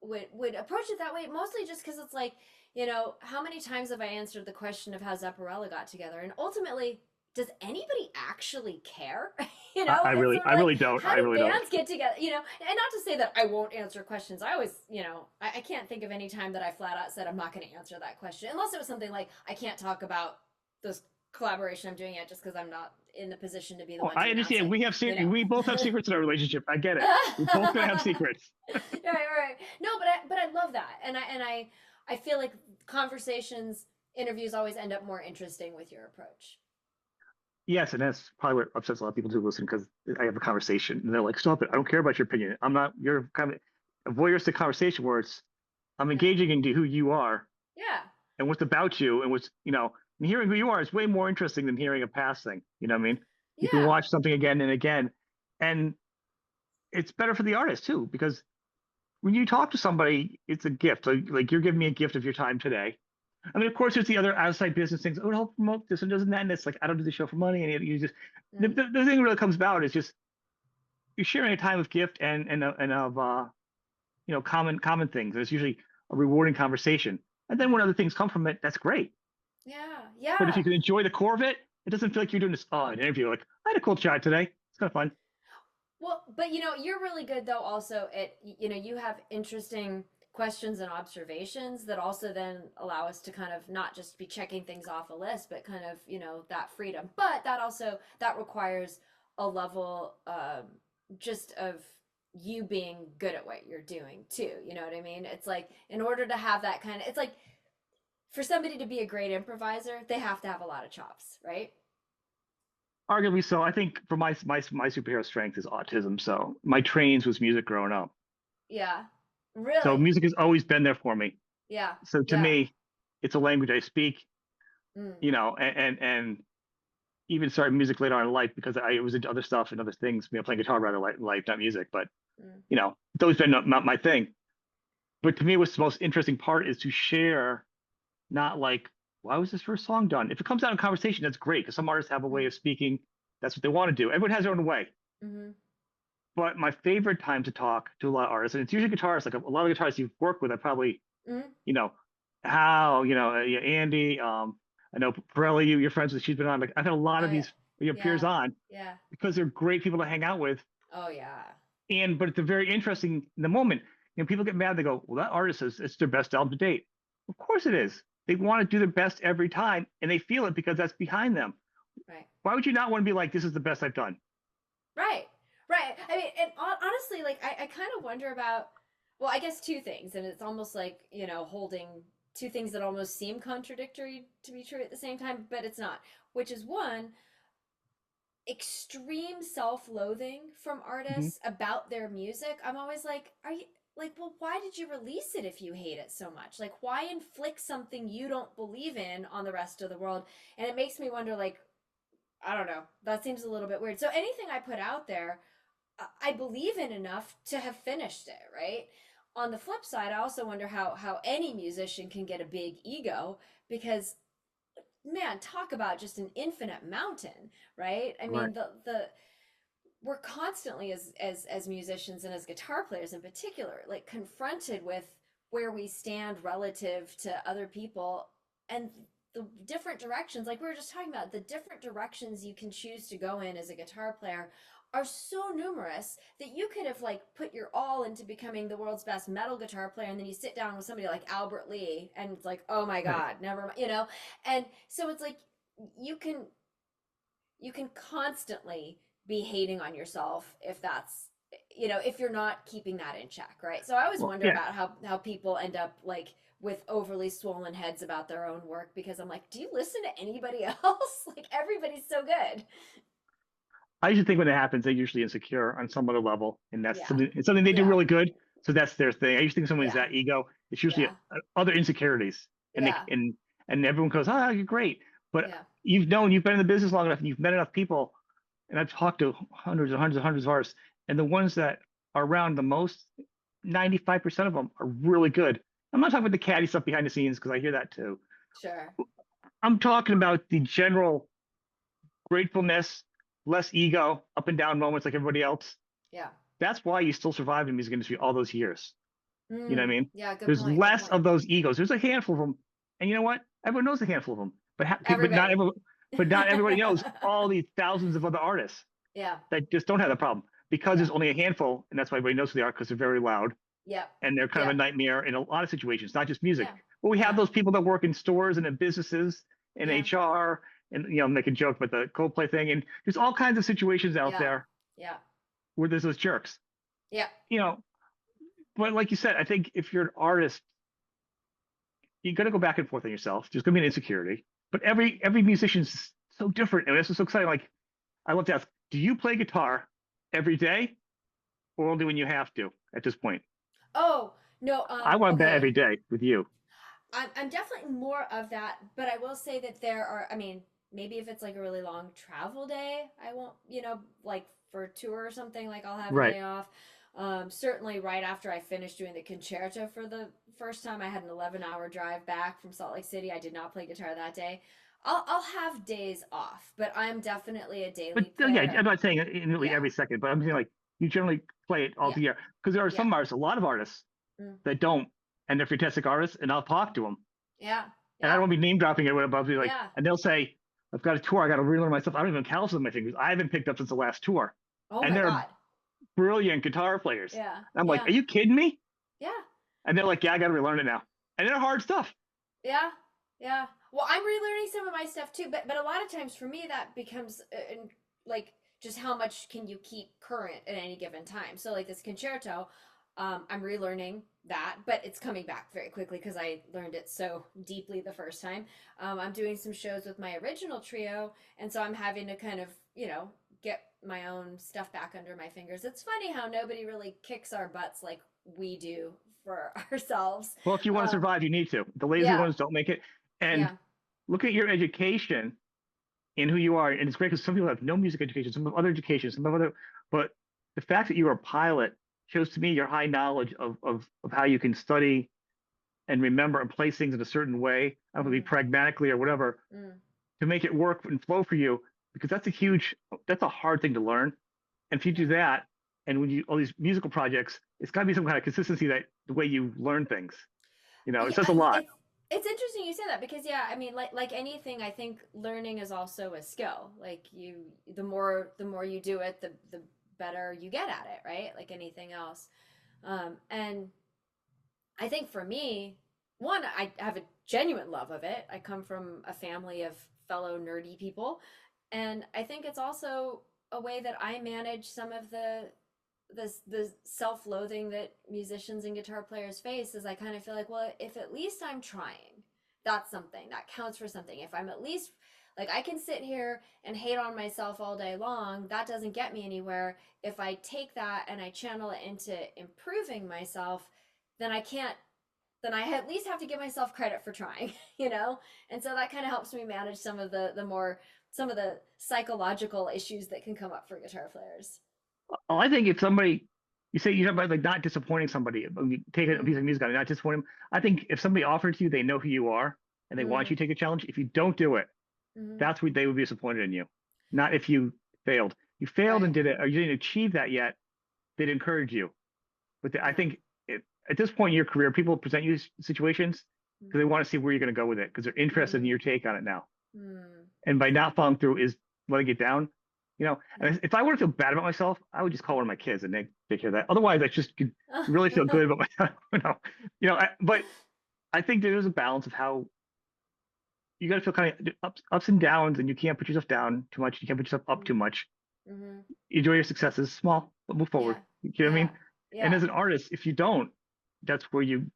would approach it that way, mostly just because it's like, how many times have I answered the question of how Zepparella got together? And ultimately, does anybody actually care? It's sort I of like, really don't. how I do really don't. bands get together? And not to say that I won't answer questions. I always, I can't think of any time that I flat out said I'm not going to answer that question, unless it was something like I can't talk about this collaboration I'm doing yet just because I'm not in the position to be the Oh, one to I announce understand. it, We both have secrets in our relationship. I get it. We're both gonna have secrets. Right, right. No, but I love that, and I feel like conversations, interviews always end up more interesting with your approach. Yes, and that's probably what upsets a lot of people to listen because I have a conversation and they're like, "Stop it! I don't care about your opinion. I'm not." You're kind of a voyeuristic conversation where I'm Yeah, engaging into who you are yeah, and what's about you and and hearing who you are is way more interesting than hearing a past thing. You know what I mean? You can yeah, watch something again and again, and it's better for the artist too because when you talk to somebody, it's a gift. Like you're giving me a gift of your time today, I mean, of course, there's the other outside business things. Oh, help promote this and doesn't that, and it's like I don't do the show for money, and you just Mm. the thing really comes about is just you're sharing a time of gift and of common things. There's usually a rewarding conversation, and then when other things come from it, that's great. Yeah, But if yeah. you can enjoy the core of it, it doesn't feel like you're doing this an interview. Like I had a cool chat today. It's kind of fun. Well, but you're really good though also at you have interesting questions and observations that also then allow us to kind of not just be checking things off a list, but kind of, that freedom. But that requires a level just of you being good at what you're doing too. You know what I mean? It's like in order to have that kind of it's like for somebody to be a great improviser, they have to have a lot of chops, right? Arguably so. I think for my superhero strength is autism. So my trains was music growing up. Yeah. So Really? music has always been there for me. Yeah. So to Yeah. me, it's a language I speak. Mm. And even started music later on in life because I was into other stuff and other things. Playing guitar rather late in life, not music. But Mm. it's always been not my thing. But to me, what's the most interesting part is to share, not like, why was this first song done? If it comes out in conversation, that's great because some artists have a way Mm. of speaking. That's what they want to do. Everyone has their own way. Mm-hmm. But my favorite time to talk to a lot of artists, and it's usually guitarists, like a lot of guitarists you've worked with, I probably, Mm-hmm. you know, Hal, yeah, Andy, I know Pirelli, you're friends with, she's been on. Like I've had a lot Oh of yeah. these peers Yeah. on Yeah. because they're great people to hang out with. Oh yeah. But it's a very interesting in the moment. People get mad. They go, "Well, that artist says it's their best album to date." Of course it is. They want to do their best every time, and they feel it because that's behind them. Right. Why would you not want to be like, "This is the best I've done"? Right. Right. I mean, and honestly, like I kind of wonder about. Well, I guess two things, and it's almost like holding two things that almost seem contradictory to be true at the same time, but it's not. Which is one, extreme self-loathing from Hmm. artists about their music. I'm always like, are you like, well, why did you release it if you hate it so much? Like, why inflict something you don't believe in on the rest of the world? And it makes me wonder, like, I don't know. That seems a little bit weird. So anything I put out there, I believe in enough to have finished it, right? On the flip side, I also wonder how any musician can get a big ego because man, talk about just an infinite mountain, right? I Right. mean, the we're constantly as musicians and as guitar players in particular, like confronted with where we stand relative to other people and the different directions, like we were just talking about, the different directions you can choose to go in as a guitar player are so numerous that you could have like put your all into becoming the world's best metal guitar player and then you sit down with somebody like Albert Lee and it's like, oh my Right. god, never mind. And so it's like you can you can constantly be hating on yourself if that's if you're not keeping that in check, right? So I always Well, wonder yeah. about how people end up like with overly swollen heads about their own work because I'm like, do you listen to anybody else? Like everybody's so good. I usually think when it happens, they're usually insecure on some other level, and that's Yeah. something. It's something they do Yeah. really good. So that's their thing. I usually think someone is Yeah. that ego. It's usually Yeah. other insecurities, and they Yeah. and everyone goes, "Ah, you're great," but Yeah. you've been in the business long enough, and you've met enough people, and I've talked to hundreds of artists, and the ones that are around the most, 95% of them are really good. I'm not talking about the catty stuff behind the scenes because I hear that too. Sure. I'm talking about the general gratefulness, less ego, up and down moments like everybody else. Yeah. That's why you still survive in the music industry all those years. You know what I Mm. mean? Yeah, good There's point. Good less point. of those egos. There's a handful of them, and you know what? Everyone knows a handful of them, Everybody. but not everybody knows all these thousands of other artists Yeah. that just don't have that problem because Yeah. there's only a handful, and that's why everybody knows who they are because they're very loud Yep. and they're kind of a Yep. nightmare in a lot of situations, not just music. Yeah. But we have Yeah. those people that work in stores and in businesses, in Yeah. HR, and make a joke about the Coldplay thing. And there's all kinds of situations out Yeah. there Yeah. where there's those jerks. Yeah. You know, but like you said, I think if you're an artist, you got to go back and forth on yourself. There's going to be an insecurity, but every musician's so different, and this is so exciting. Like I love to ask, do you play guitar every day, or only when you have to? At this point, Oh, no, I want to bet okay. every day with you. I'm definitely more of that, but I will say that there are, I mean, maybe if it's like a really long travel day, I won't, like for a tour or something, like I'll have a Right. day off. Certainly, right after I finished doing the concerto for the first time, I had an 11-hour drive back from Salt Lake City. I did not play guitar that day. I'll have days off, but I'm definitely a But daily yeah, player. I'm not saying immediately Yeah, every second, but I'm saying like you generally play it all yeah, together because there are yeah, some artists, a lot of artists mm, that don't, and they're fantastic artists, and I'll talk to them, yeah, and I don't yeah, want to be name dropping it, but I'll be like, yeah. and they'll say, "I've got a tour, I got to relearn myself. I don't even calculate my fingers. I haven't picked up since the last tour," Oh and my they're God. brilliant guitar players. Yeah, And I'm like, yeah, "Are you kidding me?" yeah, And they're like, "Yeah, I got to relearn it now," and they're hard stuff. yeah, yeah. Well, I'm relearning some of my stuff too, but a lot of times for me that becomes like just how much can you keep current at any given time. So like this concerto, I'm relearning that, but it's coming back very quickly because I learned it so deeply the first time. I'm doing some shows with my original trio, and so I'm having to kind of get my own stuff back under my fingers. It's funny how nobody really kicks our butts like we do for ourselves. Well, if you want to Um, survive, you need to. The lazy yeah, ones don't make it. And yeah. look at your education and who you are. And it's great because some people have no music education, some have other education, some have other. But the fact that you are a pilot shows to me your high knowledge of how you can study and remember and place things in a certain way. I don't know, be Mm, pragmatically or whatever mm. to make it work and flow for you. Because that's a hard thing to learn. And if you do Yeah. that, and when you all these musical projects, it's got to be some kind of consistency that the way you learn things. It Yeah, says a lot. it's interesting you say that because yeah, I mean like anything, I think learning is also a skill. Like the more you do it, the better you get at it, right? Like anything else. And I think for me, one, I have a genuine love of it. I come from a family of fellow nerdy people, and I think it's also a way that I manage some of the self-loathing that musicians and guitar players face. Is I kind of feel like, well, if at least I'm trying, that's something that counts for something. If I'm at least like I can sit here and hate on myself all day long, that doesn't get me anywhere. If I take that and I channel it into improving myself, then I can't then I at least have to give myself credit for trying, you know? And so that kind of helps me manage some of the more some of the psychological issues that can come up for guitar players. Oh, I think if somebody, you say you talk about like not disappointing somebody, you take a Mm, piece of music out and not disappoint them. I think if somebody offers you, they know who you are and they want mm, you to take a challenge. If you don't do it, mm, that's what they would be disappointed in you. Not if you failed. You failed and right. did it, or you didn't achieve that yet, they'd encourage you. I Yeah. think at this point in your career, people present you situations Mm, because they want to see where you're going to go with it because they're interested in mm, your take on it now. mm, And by not following through is letting it down. yeah. And if I were to feel bad about myself, I would just call one of my kids and they take care of that. Otherwise, I just could really feel good about myself. But I think there is a balance of how you got to feel kind of ups and downs, and you can't put yourself down too much. You can't put yourself up too Mm, much. mhm. Enjoy your successes, small, but move forward. Yeah. You know what I Yeah. mean? And Yeah. as an artist, if you don't, that's where you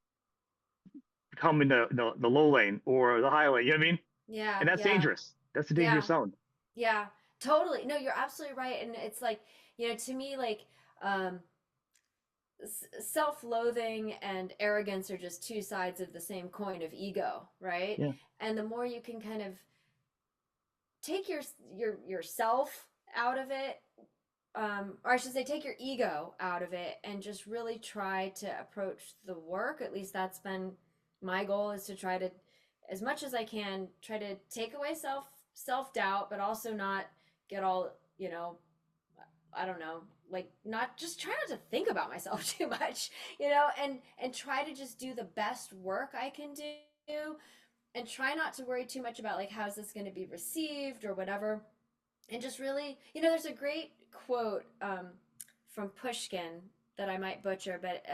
come in the low lane or the high lane. You know what I mean? Yeah. And that's Yeah. dangerous. That's a dangerous Yeah. zone. Yeah. Totally. No, you're absolutely right. And it's like, to me, like, um, self-loathing and arrogance are just two sides of the same coin of ego, right? Yeah. And the more you can kind of take yourself out of it, or I should say take your ego out of it and just really try to approach the work. At least that's been my goal, is to try to, as much as I can, try to take away self-doubt, but also not get all, I don't know, like not just try not to think about myself too much, and try to just do the best work I can do, and try not to worry too much about like how's this going to be received or whatever. And just really, there's a great quote from Pushkin that I might butcher, but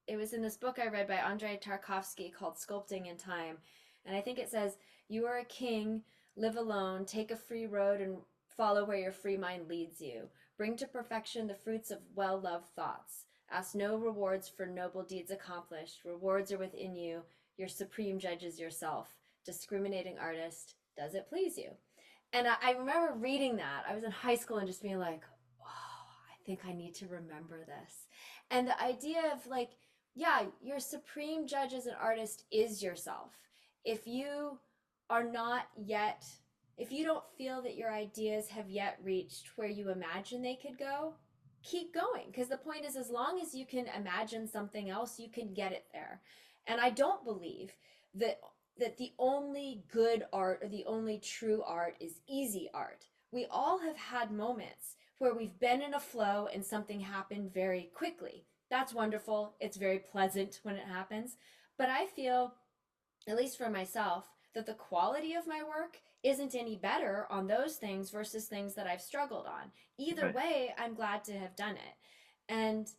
it was in this book I read by Andrei Tarkovsky called Sculpting in Time. And I think it says, "You are a king, live alone, take a free road, and follow where your free mind leads you. Bring to perfection the fruits of well loved thoughts. Ask no rewards for noble deeds accomplished. Rewards are within you. Your supreme judge is yourself. Discriminating artist, does it please you?" And I remember reading that. I was in high school and just being like, oh, I think I need to remember this. And the idea of like, yeah, your supreme judge as an artist is yourself. If you are not yet, if you don't feel that your ideas have yet reached where you imagine they could go, keep going, because the point is, as long as you can imagine something else, you can get it there. And I don't believe that the only good art or the only true art is easy art. We all have had moments where we've been in a flow and something happened very quickly. That's wonderful. It's very pleasant when it happens. But I feel, at least for myself, that the quality of my work isn't any better on those things versus things that I've struggled on. Either Right. way, I'm glad to have done it. And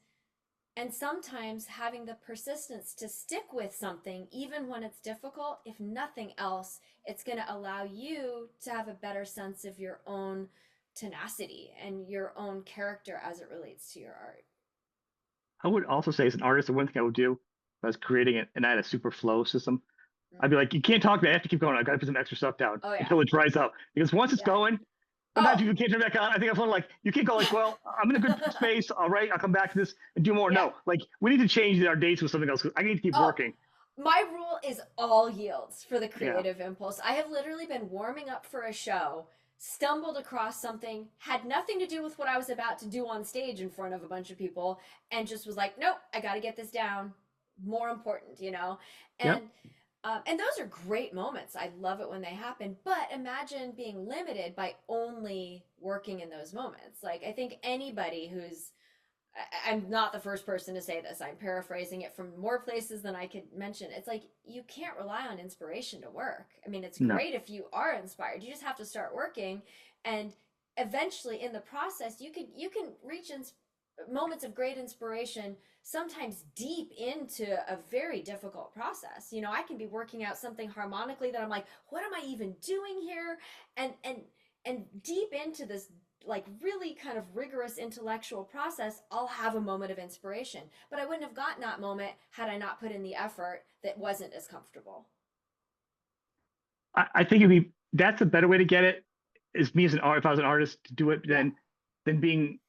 and sometimes having the persistence to stick with something even when it's difficult, if nothing else, it's going to allow you to have a better sense of your own tenacity and your own character as it relates to your art. I would also say as an artist, the one thing I would do if I was creating it and I had a super flow system, I'd Mm. be like, you can't talk to me. I have to keep going. I got to put some extra stuff down Oh yeah. until it dries up. Because once it's Yeah. going, sometimes Oh, you can't turn it back on. I think I'm like, you can't go like, well, I'm in a good space. All right, I'll come back to this and do more. yeah. No, like we need to change our dates with something else. 'Cause I need to keep Oh, working. my rule is all yields for the Yeah. creative impulse. I have literally been warming up for a show, stumbled across something, had nothing to do with what I was about to do on stage in front of a bunch of people, and just was like, nope, I got to get this down. More important, you know? Yep. And those are great moments. I love it when they happen. But imagine being limited by only working in those moments. Like, I think anybody who's I'm not the first person to say this. I'm paraphrasing it from more places than I could mention. It's like you can't rely on inspiration to work. I mean, it's No. great if you are inspired. You just have to start working, and eventually, in the process, you can reach moments of great inspiration. Sometimes deep into a very difficult process. You know, I can be working out something harmonically that I'm like, what am I even doing here? And deep into this like really kind of rigorous intellectual process, I'll have a moment of inspiration. But I wouldn't have gotten that moment had I not put in the effort that wasn't as comfortable. I think it'd be that's a better way to get it. Is me as an art, if I was an artist to do it, Yeah. than being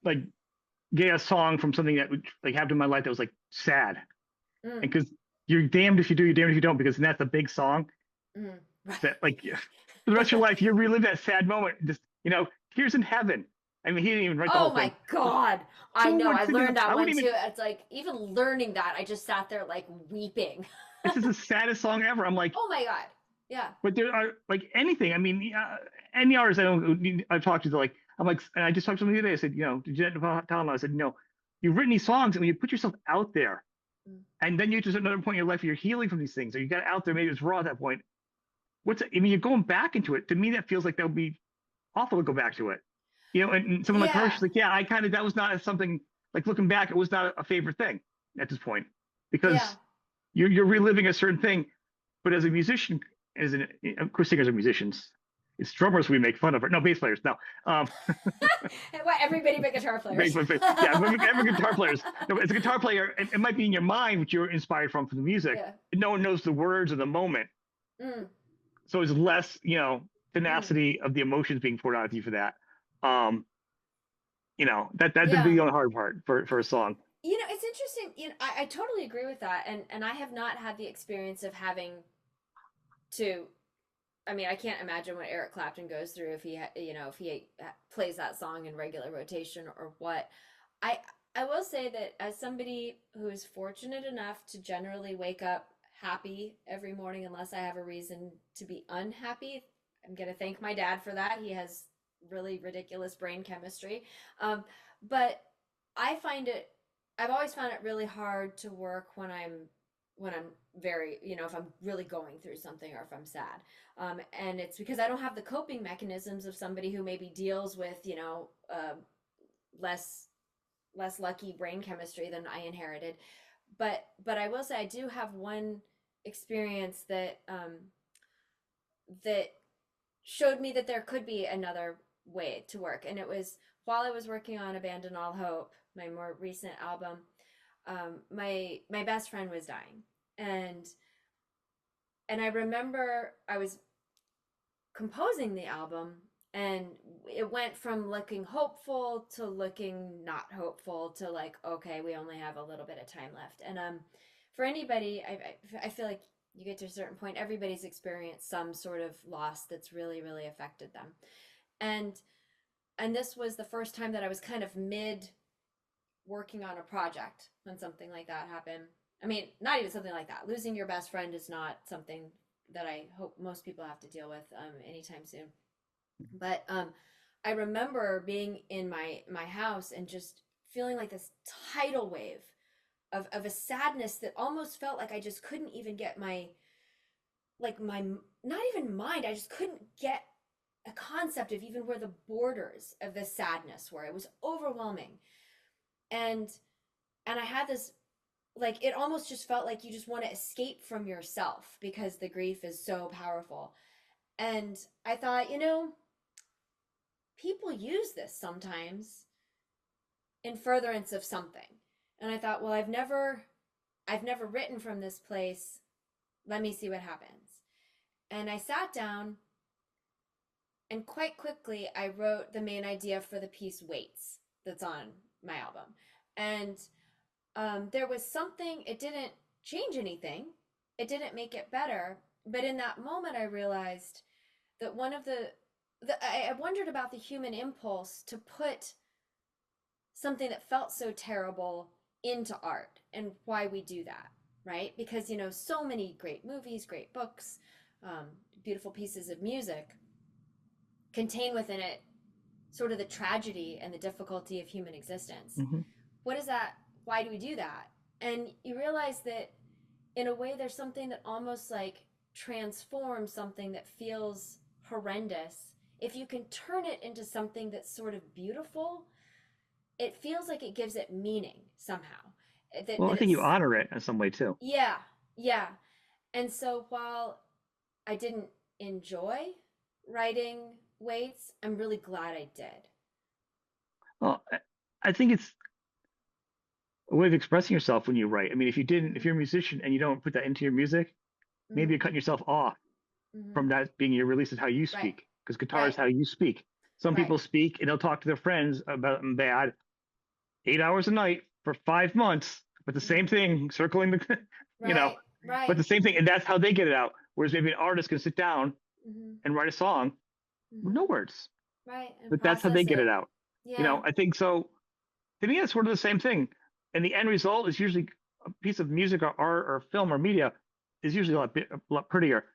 like get a song from something that would like happened in my life that was like sad. Mm, And because you're damned if you do, you're damned if you don't, because that's a big song mm. that like for the rest of your life you relive that sad moment. Just tears in heaven. I mean, he didn't even write the whole Oh thing. my God. I So know. we're I thinking, learned that I one wouldn't too. even. It's like even learning that, I just sat there like weeping. This is the saddest song ever. I'm like, Oh my God. Yeah. but there are like anything. I mean, any artist I've talked to, they're like, I'm like, and I just talked to somebody today. I said, did you tell him? I said, you've written these songs, and when you put yourself out there, Mm. and then you get to another point in your life where you're healing from these things, or you got out there, maybe it's raw at that point. I mean, you're going back into it. To me, that feels like that would be awful to go back to it. And someone like her, Yeah. she's like, yeah, I kind of that was not something like looking back, it was not a favorite thing at this point Yeah. because you're reliving a certain thing. But as a musician, of course, singers are musicians. It's drummers we make fun of. No, bass players. No, What, everybody but guitar players. yeah, every guitar players. No, as a guitar player, it might be in your mind what you're inspired from the music. Yeah. And no one knows the words of the moment, Mm, so it's less, mm. tenacity of the emotions being poured out of you for that. Um, that'd be Yeah. the only hard part for a song. It's interesting. I totally agree with that, and I have not had the experience of having to. I mean, I can't imagine what Eric Clapton goes through if if he plays that song in regular rotation or what. I I will say that as somebody who is fortunate enough to generally wake up happy every morning, unless I have a reason to be unhappy, I'm gonna thank my dad for that. He has really ridiculous brain chemistry, but I find it. I've always found it really hard to work when I'm very, if I'm really going through something or if I'm sad. And it's because I don't have the coping mechanisms of somebody who maybe deals with, less less lucky brain chemistry than I inherited. But I will say I do have one experience that showed me that there could be another way to work, and it was while I was working on Abandon All Hope, my more recent album. My best friend was dying, and I remember I was composing the album, and it went from looking hopeful to looking not hopeful to like, okay, we only have a little bit of time left. And for anybody, I feel like you get to a certain point, everybody's experienced some sort of loss that's really really affected them. And and this was the first time that I was kind of mid working on a project when something like that happened. I mean, not even something like that. Losing your best friend is not something that I hope most people have to deal with anytime soon. But I remember being in my house and just feeling like this tidal wave of a sadness that almost felt like I just couldn't even get my not even mind. I just couldn't get a concept of even where the borders of the sadness were. It was overwhelming. And I had this, like, it almost just felt like you just want to escape from yourself because the grief is so powerful. And I thought, people use this sometimes in furtherance of something. And I thought, well, I've never written from this place. Let me see what happens. And I sat down, and quite quickly I wrote the main idea for the piece Weights that's on my album. And there was something, it didn't change anything, it didn't make it better, but in that moment I realized that I wondered about the human impulse to put something that felt so terrible into art and why we do that, right? Because, so many great movies, great books, beautiful pieces of music contain within it sort of the tragedy and the difficulty of human existence. Mm-hmm. What is that? Why do we do that? And you realize that in a way there's something that almost like transforms something that feels horrendous. If you can turn it into something that's sort of beautiful, it feels like it gives it meaning somehow. Well, I That think you it's, honor it in some way too. yeah, yeah. And so while I didn't enjoy writing Weights, I'm really glad I did. Well, I think it's a way of expressing yourself when you write. I mean, if you're a musician and you don't put that into your music, maybe Mm-hmm. you're cutting yourself off Mm-hmm. from that being your release is how you Right, speak, because guitar is right, how you speak. Some right, people speak and they'll talk to their friends about them bad 8 hours a night for 5 months, but the same mm-hmm. thing, circling the, you know, Right, right. but the same thing, and that's how they get it out. Whereas maybe an artist can sit down Mm-hmm. and write a song with no Mm-hmm. words, Right, and but that's how they process get it it. out. Yeah. I think so. To me, it's sort of the same thing. And the end result is usually a piece of music or art or film or media is usually a lot prettier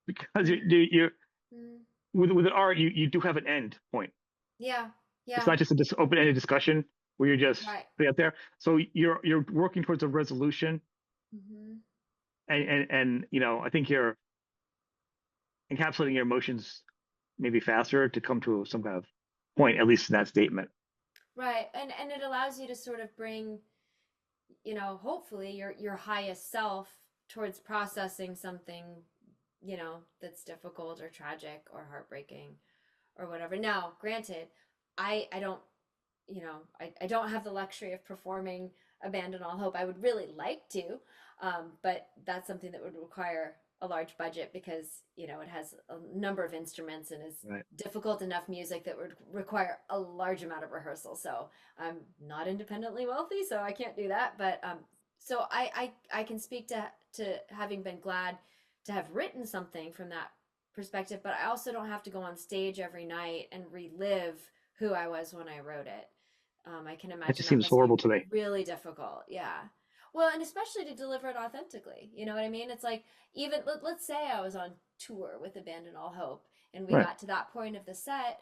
because Mm-hmm. you Mm-hmm. with an art you do have an end point. Yeah, It's yeah. not just a open-ended discussion where you're just Right. putting it out there. So you're working towards a resolution, Mm-hmm. and I think you're encapsulating your emotions maybe faster to come to some kind of point, at least in that statement. Right. And it allows you to sort of bring, hopefully your highest self towards processing something, that's difficult or tragic or heartbreaking or whatever. Now, granted, I don't, I don't have the luxury of performing Abandon All Hope. I would really like to, but that's something that would require a large budget because, it has a number of instruments and is Right. difficult enough music that would require a large amount of rehearsal. So I'm not independently wealthy, so I can't do that. But so I can speak to having been glad to have written something from that perspective, but I also don't have to go on stage every night and relive who I was when I wrote it. I can That imagine just that seems must be horrible to me. really difficult. Yeah. Well, and especially to deliver it authentically. You know what I mean? It's like, even let's say I was on tour with Abandon All Hope and we Right. got to that point of the set.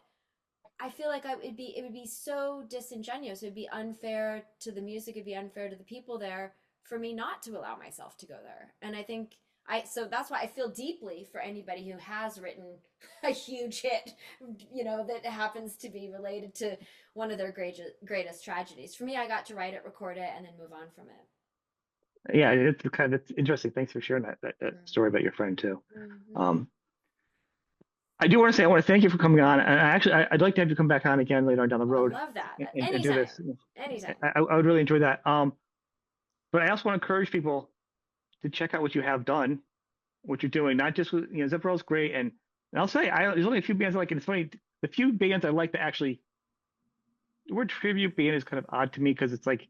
I feel like it would be so disingenuous. It would be unfair to the music. It'd be unfair to the people there for me not to allow myself to go there. And I think so that's why I feel deeply for anybody who has written a huge hit, that happens to be related to one of their greatest tragedies. For me, I got to write it, record it, and then move on from it. Yeah, it's interesting. Thanks for sharing that story about your friend too. Mm-hmm. Um, I do want to say I want to thank you for coming on, and I'd like to have you come back on again later on down the Oh, I'd road love that. and do Anytime. this. Anytime. I would really enjoy that. But I also want to encourage people to check out what you have done, what you're doing, not just with Zepparella's great, and I'll say there's only a few bands I like, and it's funny, the few bands I like to actually the word tribute band is kind of odd to me because it's like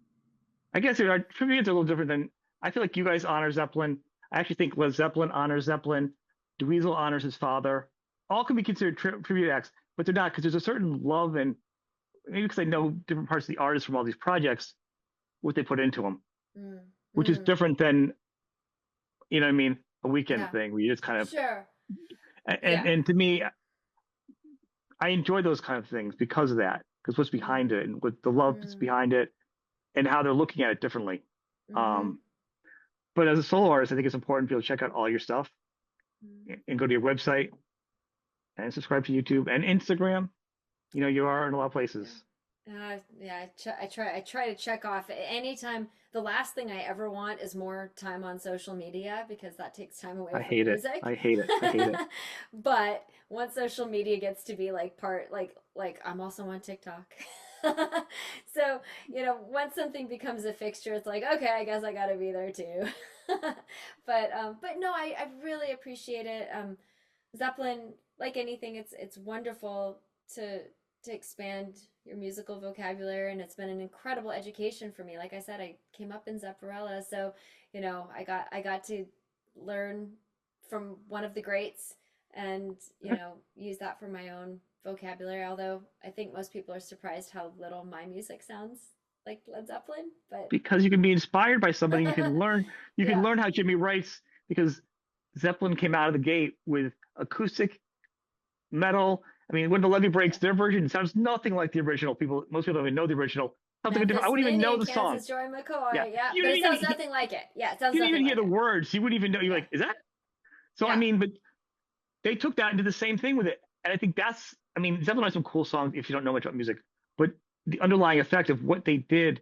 I guess tribute bands are a little different than I feel like you guys honor Zeppelin. I actually think Led Zeppelin honors Zeppelin. Dweezil honors his father. All can be considered tribute acts, but they're not because there's a certain love and maybe because I know different parts of the artist from all these projects, what they put into them, Mm, which is mm, different than, you know what I mean, a weekend yeah. thing where you just kind of, Sure. and Yeah. and to me, I enjoy those kind of things because of that, because what's behind Mm, it and what the love that's mm, behind it and how they're looking at it differently. mm-hmm. Um, but as a solo artist, I think it's important for you to check out all your stuff Mm, and go to your website and subscribe to YouTube and Instagram. You know, you are in a lot of places. yeah. Yeah, I try to check off anytime. The last thing I ever want is more time on social media because that takes time away I from hate it. music. I hate it. I hate it. But once social media gets to be like part like I'm also on TikTok. So, once something becomes a fixture, it's like, okay, I guess I gotta be there too. But no, I really appreciate it. Zeppelin, like anything, it's wonderful to to expand your musical vocabulary, and it's been an incredible education for me. Like I said, I came up in Zepparella, so I got to learn from one of the greats, and use that for my own vocabulary. Although I think most people are surprised how little my music sounds like Led Zeppelin, but Because you can be inspired by somebody, you can yeah, learn how Jimmy writes because Zeppelin came out of the gate with acoustic metal. I mean, when the levee breaks, their version sounds nothing like the original. Most people don't even know the original. Something different. I Memphis wouldn't even know Minnie, the song. Kansas Joy Yeah, McCoy, yeah, you but didn't it sounds even nothing like it. Yeah, it sounds you didn't nothing even hear like the it. words. You wouldn't even know. You're Yeah, like, is that? So I yeah. mean, but they took that and did the same thing with it. And I think that's. I mean, Zeppelin has some cool songs if you don't know much about music, but the underlying effect of what they did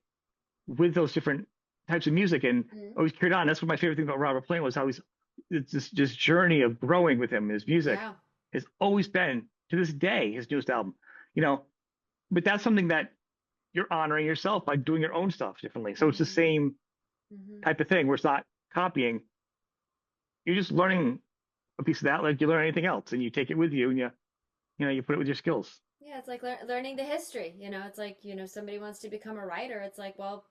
with those different types of music and Mm. always carried on. That's what my favorite thing about Robert Plant was how it's this journey of growing with him. His music Yeah. has always been to this day his newest album. You know, but that's something that you're honoring yourself by doing your own stuff differently. So it's the Mm-hmm. same Mm-hmm. type of thing where it's not copying. You're just learning a piece of that like you learn anything else, and you take it with you and you put it with your skills. Yeah, it's like learning the history. It's like, somebody wants to become a writer. It's like, well,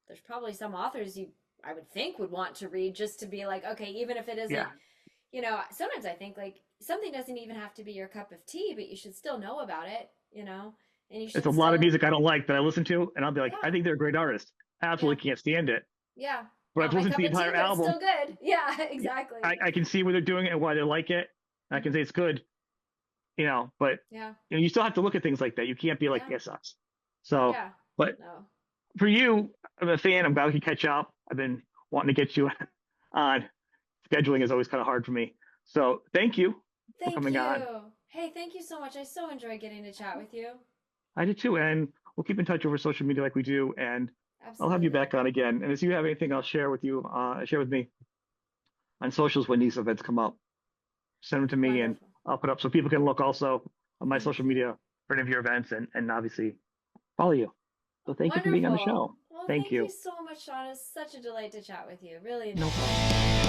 there's probably some authors I would think would want to read just to be like, okay, even if it isn't, Yeah, sometimes I think like something doesn't even have to be your cup of tea, but you should still know about it, and you it's a should lot of still, music I don't like that I listen to, and I'll be like, I yeah, think they're a great artist. I yeah, absolutely can't stand it, yeah. but I've Not my listened to cup the of tea, entire but it's album. still good. Yeah, exactly. I can see where they're doing it and why they like it. And I can say it's good, but Yeah, you still have to look at things like that. You can't be like, yeah, it sucks. So, yeah. but No. for you, I'm a fan. I'm glad we could catch up. I've been wanting to get you on. Scheduling is always kind of hard for me. So thank you for Thank coming on. you. Hey, thank you so much. I so enjoyed getting to chat with you. I did too. And we'll keep in touch over social media like we do. And I'll have you Absolutely. back on again. And if you have anything, I'll share with you, share with me on socials when these events come up. Send them to me and Wonderful. I'll put up so people can look also on my Thank social you. media for any of your events and obviously follow you. So thank you for being on the Wonderful. show. Well, Thank thank you you. so much, Sean. It's such a delight to chat with you. Really No enjoyed problem. it.